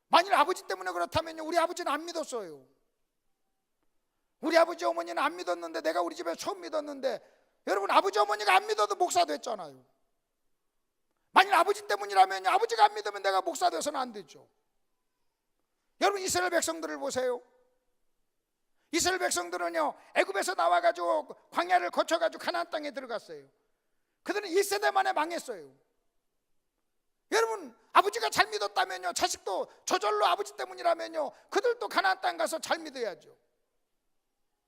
만일 아버지 때문에 그렇다면요, 우리 아버지는 안 믿었어요. 우리 아버지 어머니는 안 믿었는데, 내가 우리 집에 처음 믿었는데, 여러분 아버지 어머니가 안 믿어도 목사 됐잖아요. 만일 아버지 때문이라면, 아버지가 안 믿으면 내가 목사 되어서는 안 되죠. 여러분, 이스라엘 백성들을 보세요. 이스라엘 백성들은요, 애굽에서 나와가지고 광야를 거쳐가지고 가나안 땅에 들어갔어요. 그들은 1세대 만에 망했어요. 여러분, 아버지가 잘 믿었다면요, 자식도 저절로 아버지 때문이라면요, 그들도 가나안 땅 가서 잘 믿어야죠.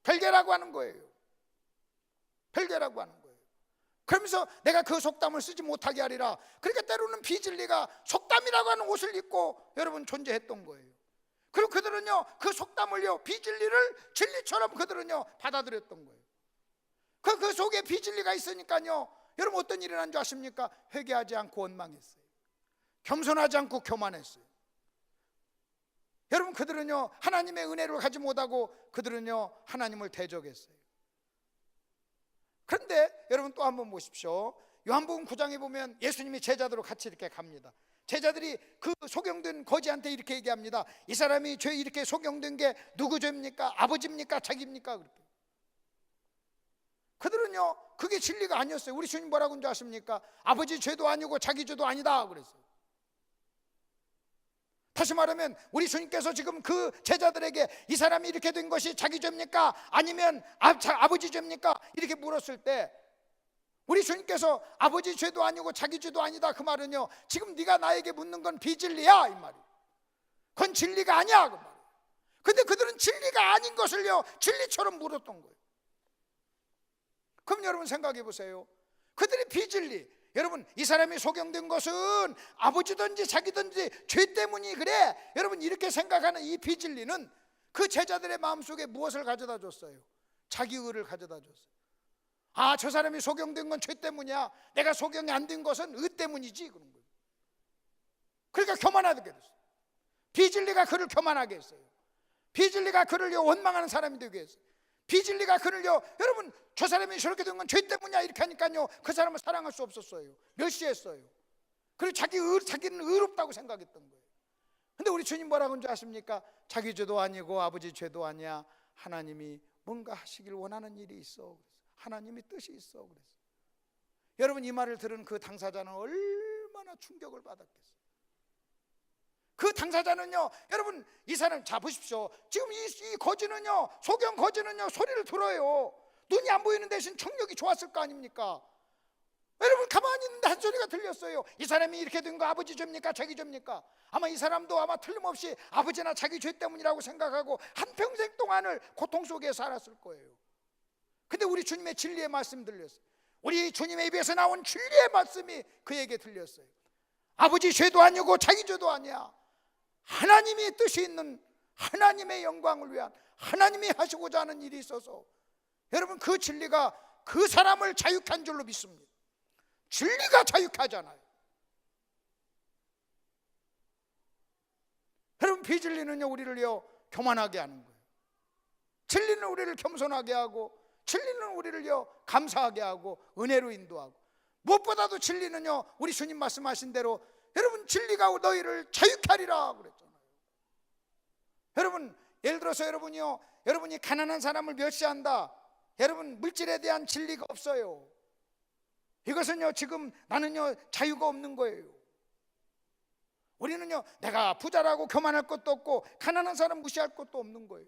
별개라고 하는 거예요. 별개라고 하는 거예요. 그러면서 내가 그 속담을 쓰지 못하게 하리라. 그러니까 때로는 비진리가 속담이라고 하는 옷을 입고 여러분 존재했던 거예요. 그리고 그들은요, 그 속담을요, 비진리를 진리처럼 그들은요 받아들였던 거예요. 그 속에 비진리가 있으니까요, 여러분 어떤 일이 난 줄 아십니까? 회개하지 않고 원망했어요. 겸손하지 않고 교만했어요. 여러분, 그들은요 하나님의 은혜를 가지 못하고 그들은요 하나님을 대적했어요. 그런데 여러분 또 한번 보십시오. 요한복음 9장에 보면 예수님이 제자들로 같이 이렇게 갑니다. 제자들이 그 소경된 거지한테 이렇게 얘기합니다. 이 사람이 죄 이렇게 소경된 게 누구 죄입니까? 아버지입니까? 자기입니까? 그렇게. 그들은요 그게 진리가 아니었어요. 우리 주님 뭐라고 하는지 아십니까? 아버지 죄도 아니고 자기 죄도 아니다 그랬어요. 다시 말하면 우리 주님께서 지금 그 제자들에게 이 사람이 이렇게 된 것이 자기 죄입니까? 아니면 아버지 죄입니까? 이렇게 물었을 때 우리 주님께서 아버지 죄도 아니고 자기 죄도 아니다 그 말은요, 지금 네가 나에게 묻는 건 비진리야 이 말이에요. 그건 진리가 아니야 그 말이에요. 근데 그들은 진리가 아닌 것을요 진리처럼 물었던 거예요. 그럼 여러분 생각해 보세요. 그들이 비진리, 여러분 이 사람이 소경된 것은 아버지든지 자기든지 죄 때문이 그래, 여러분 이렇게 생각하는 이 비진리는 그 제자들의 마음속에 무엇을 가져다 줬어요? 자기 의를 가져다 줬어요. 아, 저 사람이 소경된 건 죄 때문이야, 내가 소경이 안 된 것은 의 때문이지 그런 거예요. 그러니까 교만하게 됐어요. 비진리가 그를 교만하게 했어요. 비진리가 그를 원망하는 사람이 되게 했어요. 비진리가 그를요, 여러분 저 사람이 저렇게 된 건 죄 때문이야 이렇게 하니까요 그 사람을 사랑할 수 없었어요. 멸시했어요. 그리고 자기는 의롭다고 생각했던 거예요. 근데 우리 주님 뭐라고 하는 줄 아십니까? 자기 죄도 아니고 아버지 죄도 아니야, 하나님이 뭔가 하시길 원하는 일이 있어, 하나님이 뜻이 있어 그랬어요. 여러분 이 말을 들은 그 당사자는 얼마나 충격을 받았겠어요. 그 당사자는요, 여러분 이 사람 자 보십시오. 지금 이 거지는요, 소경 거지는요 소리를 들어요. 눈이 안 보이는 대신 청력이 좋았을 거 아닙니까? 여러분 가만히 있는데 한 소리가 들렸어요. 이 사람이 이렇게 된 거 아버지 죄입니까? 자기 죄입니까? 아마 이 사람도 아마 틀림없이 아버지나 자기 죄 때문이라고 생각하고 한평생 동안을 고통 속에 살았을 거예요. 근데 우리 주님의 진리의 말씀 들렸어요. 우리 주님의 입에서 나온 진리의 말씀이 그에게 들렸어요. 아버지 죄도 아니고 자기 죄도 아니야, 하나님이 뜻이 있는 하나님의 영광을 위한 하나님이 하시고자 하는 일이 있어서 여러분 그 진리가 그 사람을 자유케 한 줄로 믿습니다. 진리가 자유케 하잖아요. 여러분 비진리는요 우리를요 교만하게 하는 거예요. 진리는 우리를 겸손하게 하고, 진리는 우리를요 감사하게 하고 은혜로 인도하고, 무엇보다도 진리는요 우리 주님 말씀하신 대로 여러분 진리가 너희를 자유케 하리라 그랬잖아요. 여러분 예를 들어서 여러분이 가난한 사람을 멸시한다, 여러분 물질에 대한 진리가 없어요. 이것은요 지금 나는요 자유가 없는 거예요. 우리는요 내가 부자라고 교만할 것도 없고 가난한 사람 무시할 것도 없는 거예요.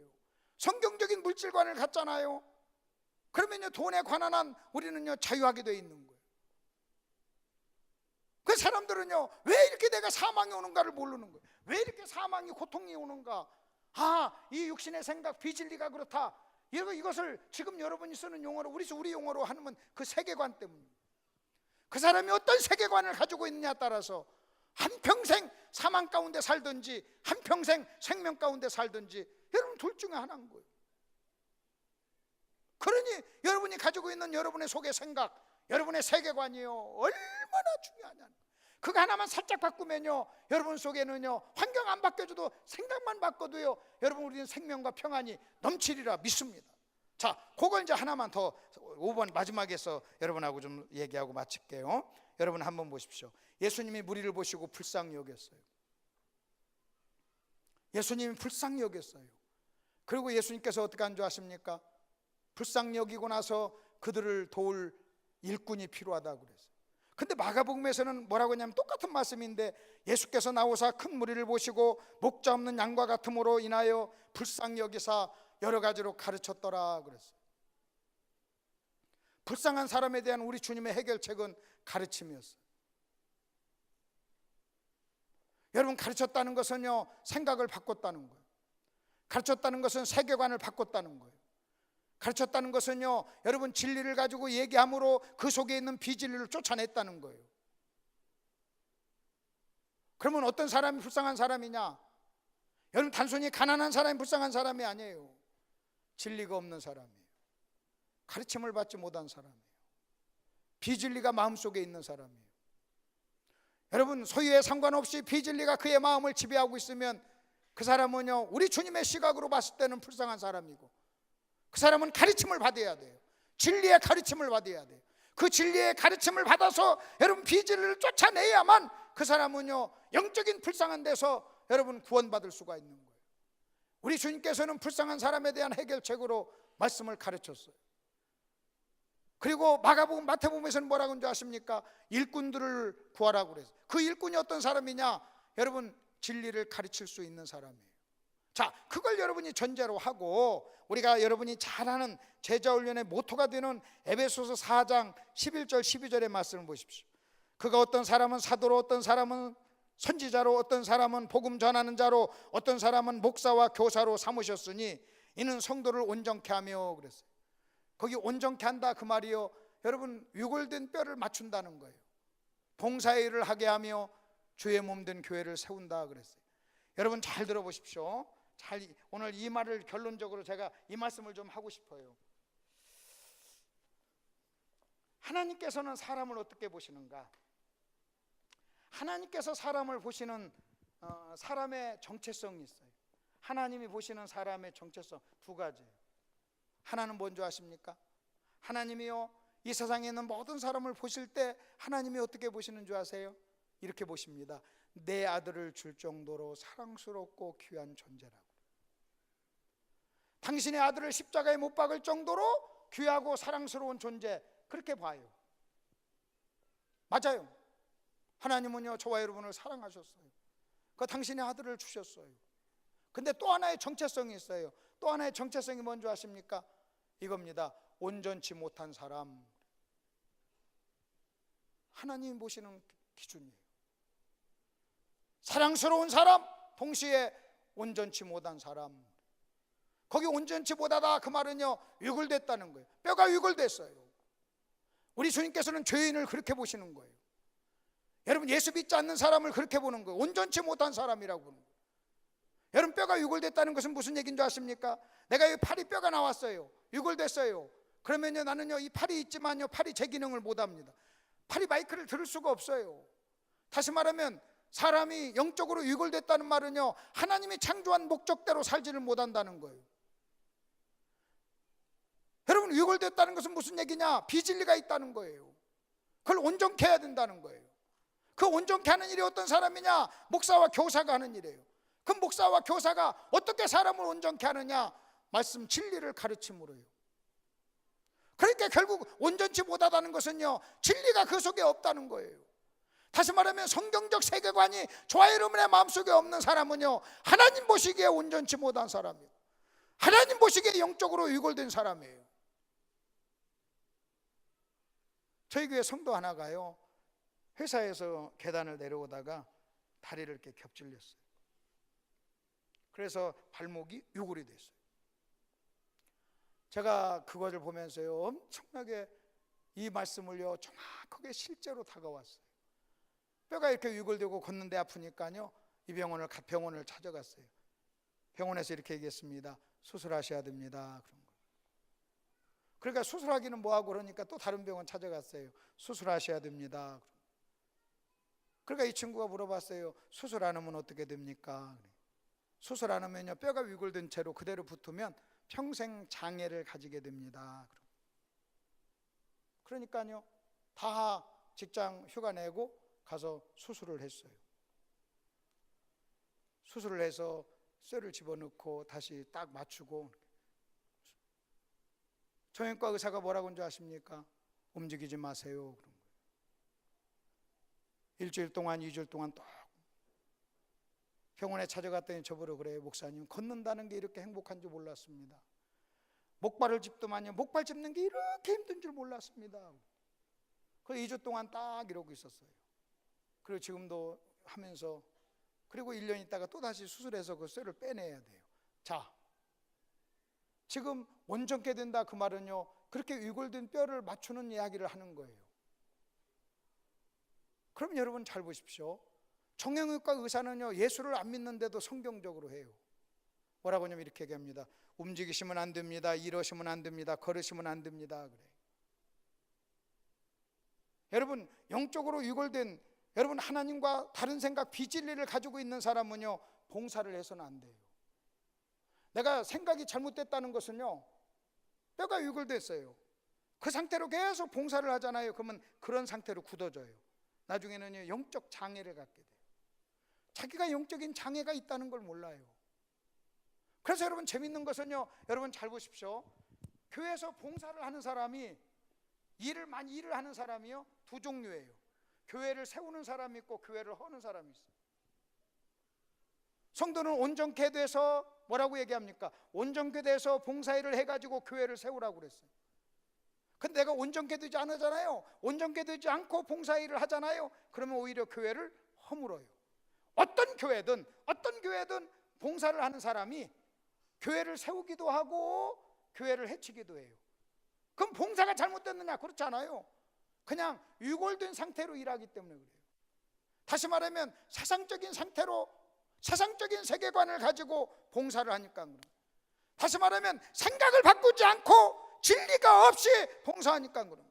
성경적인 물질관을 갖잖아요. 그러면요 돈에 관한 한 우리는요 자유하게 되어 있는 거예요. 그 사람들은요 왜 이렇게 내가 사망이 오는가를 모르는 거예요. 왜 이렇게 사망이 고통이 오는가? 아, 이 육신의 생각 비진리가 그렇다, 이것을 지금 여러분이 쓰는 용어로 우리 용어로 하면 그 세계관 때문입니다. 그 사람이 어떤 세계관을 가지고 있느냐에 따라서 한평생 사망 가운데 살든지 한평생 생명 가운데 살든지 여러분 둘 중에 하나인 거예요. 그러니 여러분이 가지고 있는 여러분의 속의 생각, 여러분의 세계관이요 얼마나 중요하냐는, 그거 하나만 살짝 바꾸면요 여러분 속에는요 환경 안 바뀌어줘도 생각만 바꿔도요 여러분 우리는 생명과 평안이 넘치리라 믿습니다. 자, 그걸 이제 하나만 더 5번 마지막에서 여러분하고 좀 얘기하고 마칠게요. 여러분 한번 보십시오. 예수님이 무리를 보시고 불쌍히 여겼어요. 예수님이 불쌍히 여겼어요. 그리고 예수님께서 어떻게 한 줄 아십니까? 불쌍히 여기고 나서 그들을 도울 일꾼이 필요하다고 그랬어요. 근데 마가복음에서는 뭐라고 하냐면 똑같은 말씀인데, 예수께서 나오사 큰 무리를 보시고 목자 없는 양과 같음으로 인하여 불쌍히 여기사 여러 가지로 가르쳤더라 그랬어요. 불쌍한 사람에 대한 우리 주님의 해결책은 가르침이었어요. 여러분, 가르쳤다는 것은요, 생각을 바꿨다는 거예요. 가르쳤다는 것은 세계관을 바꿨다는 거예요. 가르쳤다는 것은요, 여러분, 진리를 가지고 얘기함으로 그 속에 있는 비진리를 쫓아냈다는 거예요. 그러면 어떤 사람이 불쌍한 사람이냐? 여러분, 단순히 가난한 사람이 불쌍한 사람이 아니에요. 진리가 없는 사람이에요. 가르침을 받지 못한 사람이에요. 비진리가 마음속에 있는 사람이에요. 여러분, 소유에 상관없이 비진리가 그의 마음을 지배하고 있으면 그 사람은요, 우리 주님의 시각으로 봤을 때는 불쌍한 사람이고, 그 사람은 가르침을 받아야 돼요. 진리의 가르침을 받아야 돼요. 그 진리의 가르침을 받아서 여러분 비진리를 쫓아내야만 그 사람은요, 영적인 불쌍한 데서 여러분 구원받을 수가 있는 거예요. 우리 주님께서는 불쌍한 사람에 대한 해결책으로 말씀을 가르쳤어요. 그리고 마가복음, 마태복음에서는 뭐라고 하는지 아십니까? 일꾼들을 구하라고 그랬어요. 그 일꾼이 어떤 사람이냐? 여러분, 진리를 가르칠 수 있는 사람이에요. 자, 그걸 여러분이 전제로 하고 우리가 여러분이 잘 아는 제자훈련의 모토가 되는 에베소서 4장 11절 12절의 말씀을 보십시오. 그가 어떤 사람은 사도로, 어떤 사람은 선지자로, 어떤 사람은 복음 전하는 자로, 어떤 사람은 목사와 교사로 삼으셨으니 이는 성도를 온전케 하며 그랬어요. 거기 온전케 한다 그 말이요, 여러분, 유골된 뼈를 맞춘다는 거예요. 봉사의 일을 하게 하며 주의 몸 된 교회를 세운다 그랬어요. 여러분 잘 들어보십시오. 오늘 이 말을 결론적으로 제가 이 말씀을 좀 하고 싶어요. 하나님께서는 사람을 어떻게 보시는가? 하나님께서 사람을 보시는 사람의 정체성이 있어요. 하나님이 보시는 사람의 정체성 두 가지예요. 하나는 뭔지 아십니까? 하나님이요, 이 세상에 있는 모든 사람을 보실 때 하나님이 어떻게 보시는 줄 아세요? 이렇게 보십니다. 내 아들을 줄 정도로 사랑스럽고 귀한 존재라고. 당신의 아들을 십자가에 못 박을 정도로 귀하고 사랑스러운 존재, 그렇게 봐요. 맞아요. 하나님은요, 저와 여러분을 사랑하셨어요. 그 당신의 아들을 주셨어요. 근데 또 하나의 정체성이 있어요. 또 하나의 정체성이 뭔지 아십니까? 이겁니다. 온전치 못한 사람. 하나님 보시는 기준이에요. 사랑스러운 사람, 동시에 온전치 못한 사람. 거기 온전치 못하다 그 말은요, 위골됐다는 거예요. 뼈가 위골됐어요. 우리 주님께서는 죄인을 그렇게 보시는 거예요. 여러분, 예수 믿지 않는 사람을 그렇게 보는 거예요. 온전치 못한 사람이라고 보는 거예요. 여러분, 뼈가 위골됐다는 것은 무슨 얘기인 줄 아십니까? 내가 이 팔이 뼈가 나왔어요. 위골됐어요. 그러면요, 나는요, 이 팔이 있지만요, 팔이 제 기능을 못합니다. 팔이 마이크를 들을 수가 없어요. 다시 말하면 사람이 영적으로 위골됐다는 말은요, 하나님이 창조한 목적대로 살지를 못한다는 거예요. 여러분, 위골됐다는 것은 무슨 얘기냐? 비진리가 있다는 거예요. 그걸 온전케 해야 된다는 거예요. 그 온전케 하는 일이 어떤 사람이냐? 목사와 교사가 하는 일이에요. 그 목사와 교사가 어떻게 사람을 온전케 하느냐? 말씀 진리를 가르침으로요. 그러니까 결국 온전치 못하다는 것은요, 진리가 그 속에 없다는 거예요. 다시 말하면 성경적 세계관이 저와 여러분의 마음속에 없는 사람은요, 하나님 보시기에 온전치 못한 사람이에요. 하나님 보시기에 영적으로 위골된 사람이에요. 저희 교회 성도 하나가요, 회사에서 계단을 내려오다가 다리를 이렇게 겹질렸어요. 그래서 발목이 유골이 됐어요. 제가 그것을 보면서요, 엄청나게 이 말씀을요, 정확하게 실제로 다가왔어요. 뼈가 이렇게 위골되고 걷는데 아프니까요, 이 병원을 찾아갔어요. 병원에서 이렇게 얘기했습니다. 수술하셔야 됩니다. 그런 거. 그러니까 수술하기는 뭐하고 그러니까 또 다른 병원 찾아갔어요. 수술하셔야 됩니다. 그러니까 이 친구가 물어봤어요. 수술 안 하면 어떻게 됩니까? 수술 안 하면요, 뼈가 위골된 채로 그대로 붙으면 평생 장애를 가지게 됩니다. 그러니까요, 다 직장 휴가 내고 가서 수술을 했어요. 수술을 해서 쇠를 집어넣고 다시 딱 맞추고. 정형외과 의사가 뭐라고 하는지 아십니까? 움직이지 마세요. 그런 거예요. 일주일 동안 2주일 동안 또 병원에 찾아갔더니 저보러 그래요. 목사님, 걷는다는 게 이렇게 행복한 줄 몰랐습니다. 목발을 짚더만요, 목발 짚는 게 이렇게 힘든 줄 몰랐습니다. 그래서 2주 동안 딱 이러고 있었어요. 그리고 지금도 하면서, 그리고 1년 있다가 또 다시 수술해서 그 쇠를 빼내야 돼요. 자, 지금 온전케 된다 그 말은요, 그렇게 위골된 뼈를 맞추는 이야기를 하는 거예요. 그럼 여러분 잘 보십시오. 정형외과 의사는요, 예수를 안 믿는데도 성경적으로 해요. 뭐라고 하냐면 이렇게 얘기합니다. 움직이시면 안 됩니다. 이러시면 안 됩니다. 걸으시면 안 됩니다. 그래. 여러분, 영적으로 위골된, 여러분 하나님과 다른 생각, 비진리를 가지고 있는 사람은요, 봉사를 해서는 안 돼요. 내가 생각이 잘못됐다는 것은요, 뼈가 위골됐어요. 그 상태로 계속 봉사를 하잖아요. 그러면 그런 상태로 굳어져요. 나중에는 영적 장애를 갖게 돼요. 자기가 영적인 장애가 있다는 걸 몰라요. 그래서 여러분 재밌는 것은요, 여러분 잘 보십시오. 교회에서 봉사를 하는 사람이, 일을 하는 사람이요, 두 종류예요. 교회를 세우는 사람이 있고 교회를 허는 사람이 있어요. 성도는 온전케 돼서 뭐라고 얘기합니까? 온전케 돼서 봉사일을 해가지고 교회를 세우라고 그랬어요. 근데 내가 온전케 되지 않잖아요. 온전케 되지 않고 봉사일을 하잖아요. 그러면 오히려 교회를 허물어요. 어떤 교회든 봉사를 하는 사람이 교회를 세우기도 하고 교회를 해치기도 해요. 그럼 봉사가 잘못됐느냐? 그렇지 않아요. 그냥 위골된 상태로 일하기 때문에 그래요. 다시 말하면 세상적인 상태로, 세상적인 세계관을 가지고 봉사를 하니까 그래요. 다시 말하면 생각을 바꾸지 않고 진리가 없이 봉사하니까 그래요.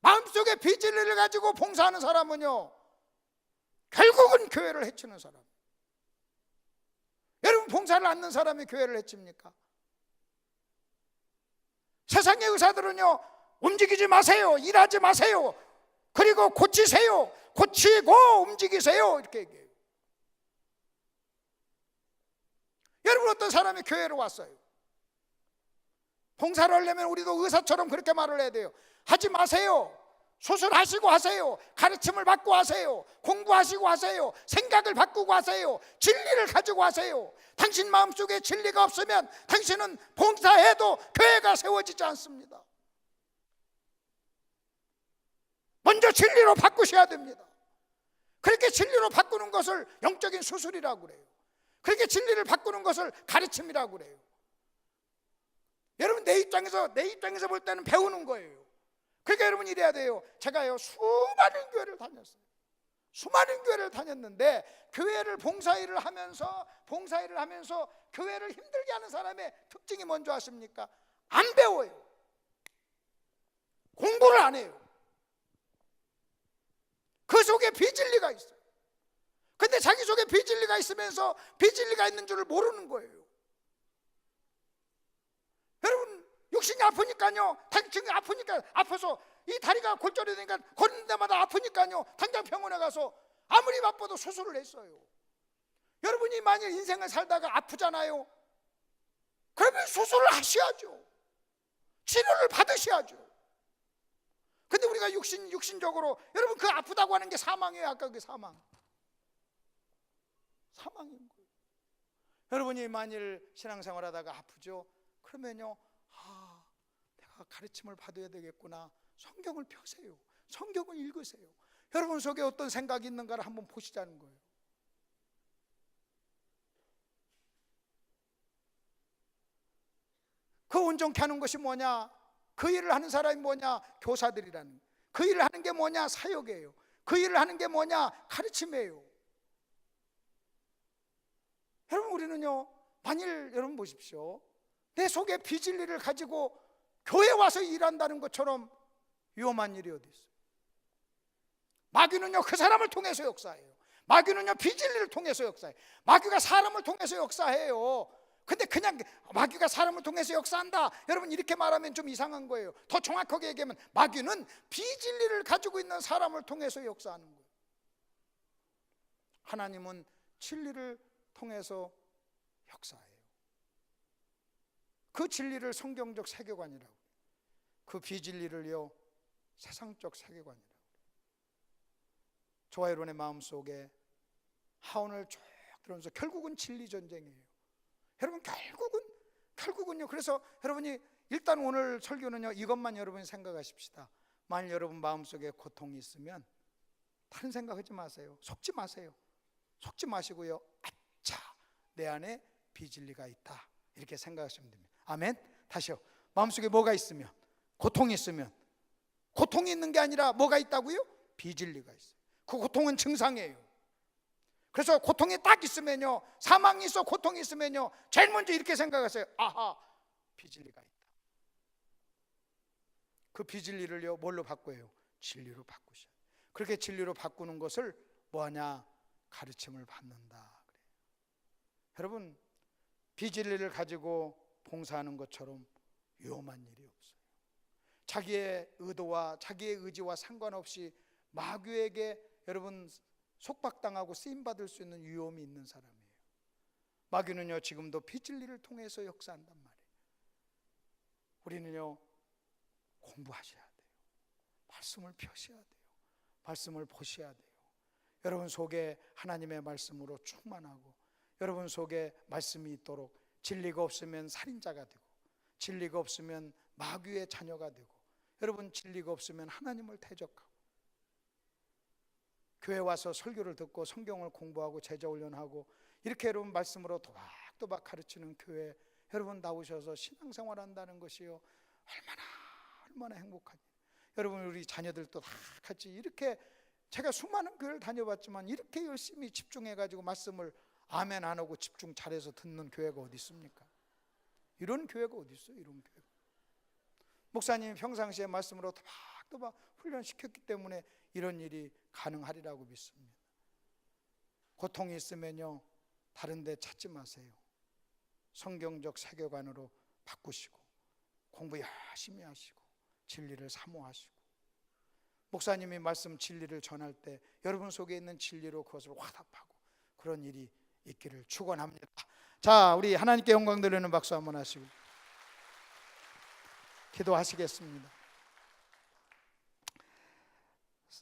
마음속에 비진리를 가지고 봉사하는 사람은요, 결국은 교회를 해치는 사람. 여러분, 봉사를 않는 사람이 교회를 해칩니까? 세상의 의사들은요, 움직이지 마세요, 일하지 마세요, 그리고 고치세요, 고치고 움직이세요, 이렇게 얘기해요. 여러분, 어떤 사람이 교회로 왔어요. 봉사를 하려면 우리도 의사처럼 그렇게 말을 해야 돼요. 하지 마세요. 수술하시고 하세요. 가르침을 받고 하세요. 공부하시고 하세요. 생각을 바꾸고 하세요. 진리를 가지고 하세요. 당신 마음속에 진리가 없으면 당신은 봉사해도 교회가 세워지지 않습니다. 먼저 진리로 바꾸셔야 됩니다. 그렇게 진리로 바꾸는 것을 영적인 수술이라고 그래요. 그렇게 진리를 바꾸는 것을 가르침이라고 그래요. 여러분, 내 입장에서 볼 때는 배우는 거예요. 그러니까 여러분 이래야 돼요. 제가요, 수많은 교회를 다녔어요. 수많은 교회를 다녔는데 교회를 봉사일을 하면서 교회를 힘들게 하는 사람의 특징이 뭔지 아십니까? 안 배워요. 공부를 안 해요. 그 속에 비진리가 있어요. 근데 자기 속에 비진리가 있으면서 비진리가 있는 줄을 모르는 거예요. 여러분, 육신이 아프니까요, 당신이 아파서 이 다리가 골절이 되니까 걷는 데마다 아프니까요, 당장 병원에 가서 아무리 바빠도 수술을 했어요. 여러분이 만일 인생을 살다가 아프잖아요. 그러면 수술을 하셔야죠. 치료를 받으셔야죠. 근데 우리가 육신적으로, 여러분, 그 아프다고 하는 게 사망이에요. 아까 그 사망인 거예요. 여러분이 만일 신앙생활 하다가 아프죠? 그러면요, 내가 가르침을 받아야 되겠구나. 성경을 펴세요. 성경을 읽으세요. 여러분 속에 어떤 생각이 있는가를 한번 보시자는 거예요. 그 온전케 하는 것이 뭐냐? 그 일을 하는 사람이 뭐냐? 교사들이라는 거예요. 그 일을 하는 게 뭐냐? 사역이에요. 그 일을 하는 게 뭐냐? 가르침이에요. 여러분, 우리는요, 만일 여러분 보십시오, 내 속에 비진리를 가지고 교회 와서 일한다는 것처럼 위험한 일이 어디 있어요? 마귀는요, 그 사람을 통해서 역사해요. 마귀는요, 비진리를 통해서 역사해요. 마귀가 사람을 통해서 역사해요. 근데 그냥 마귀가 사람을 통해서 역사한다, 여러분 이렇게 말하면 좀 이상한 거예요. 더 정확하게 얘기하면 마귀는 비진리를 가지고 있는 사람을 통해서 역사하는 거예요. 하나님은 진리를 통해서 역사해요. 그 진리를 성경적 세계관이라고, 그 비진리를요, 세상적 세계관이라고. 저와 여러분의 마음속에 하원을 쭉 들으면서 결국은 진리 전쟁이에요. 여러분 결국은요. 그래서 여러분이 일단 오늘 설교는요, 이것만 여러분이 생각하십시다. 만일 여러분 마음속에 고통이 있으면 다른 생각하지 마세요. 속지 마세요. 속지 마시고요, 아차, 내 안에 비진리가 있다, 이렇게 생각하시면 됩니다. 아멘. 다시요. 마음속에 뭐가 있으면, 고통이 있으면, 고통이 있는 게 아니라 뭐가 있다고요? 비진리가 있어요. 그 고통은 증상이에요. 그래서 고통이 딱 있으면요, 사망이 있어 고통이 있으면요, 제일 먼저 이렇게 생각하세요. 아하, 비진리가 있다. 그 비진리를요, 뭘로 바꿔요? 진리로 바꾸셔요. 그렇게 진리로 바꾸는 것을 뭐하냐? 가르침을 받는다 그래요. 여러분, 비진리를 가지고 봉사하는 것처럼 위험한 일이 없어요. 자기의 의도와 자기의 의지와 상관없이 마귀에게 여러분 속박당하고 쓰임받을 수 있는 위험이 있는 사람이에요. 마귀는요, 지금도 비진리를 통해서 역사한단 말이에요. 우리는요, 공부하셔야 돼요. 말씀을 펴셔야 돼요. 말씀을 보셔야 돼요. 여러분 속에 하나님의 말씀으로 충만하고, 여러분 속에 말씀이 있도록, 진리가 없으면 살인자가 되고, 진리가 없으면 마귀의 자녀가 되고, 여러분 진리가 없으면 하나님을 대적하고, 교회 와서 설교를 듣고 성경을 공부하고 제자훈련하고 이렇게 여러분 말씀으로 도박도박 가르치는 교회 여러분 나오셔서 신앙생활 한다는 것이요, 얼마나 행복하니. 여러분 우리 자녀들도 다 같이 이렇게, 제가 수많은 교회를 다녀봤지만 이렇게 열심히 집중해가지고 말씀을 아멘 안 하고 집중 잘해서 듣는 교회가 어디 있습니까? 이런 교회가 어디 있어요? 이런 교회가. 목사님이 평상시에 말씀으로 도박도박 훈련시켰기 때문에 이런 일이 가능하리라고 믿습니다. 고통이 있으면요, 다른 데 찾지 마세요. 성경적 세계관으로 바꾸시고 공부 열심히 하시고 진리를 사모하시고, 목사님이 말씀 진리를 전할 때 여러분 속에 있는 진리로 그것을 화답하고 그런 일이 있기를 축원합니다. 자, 우리 하나님께 영광 돌리는 박수 한번 하시고 기도하시겠습니다.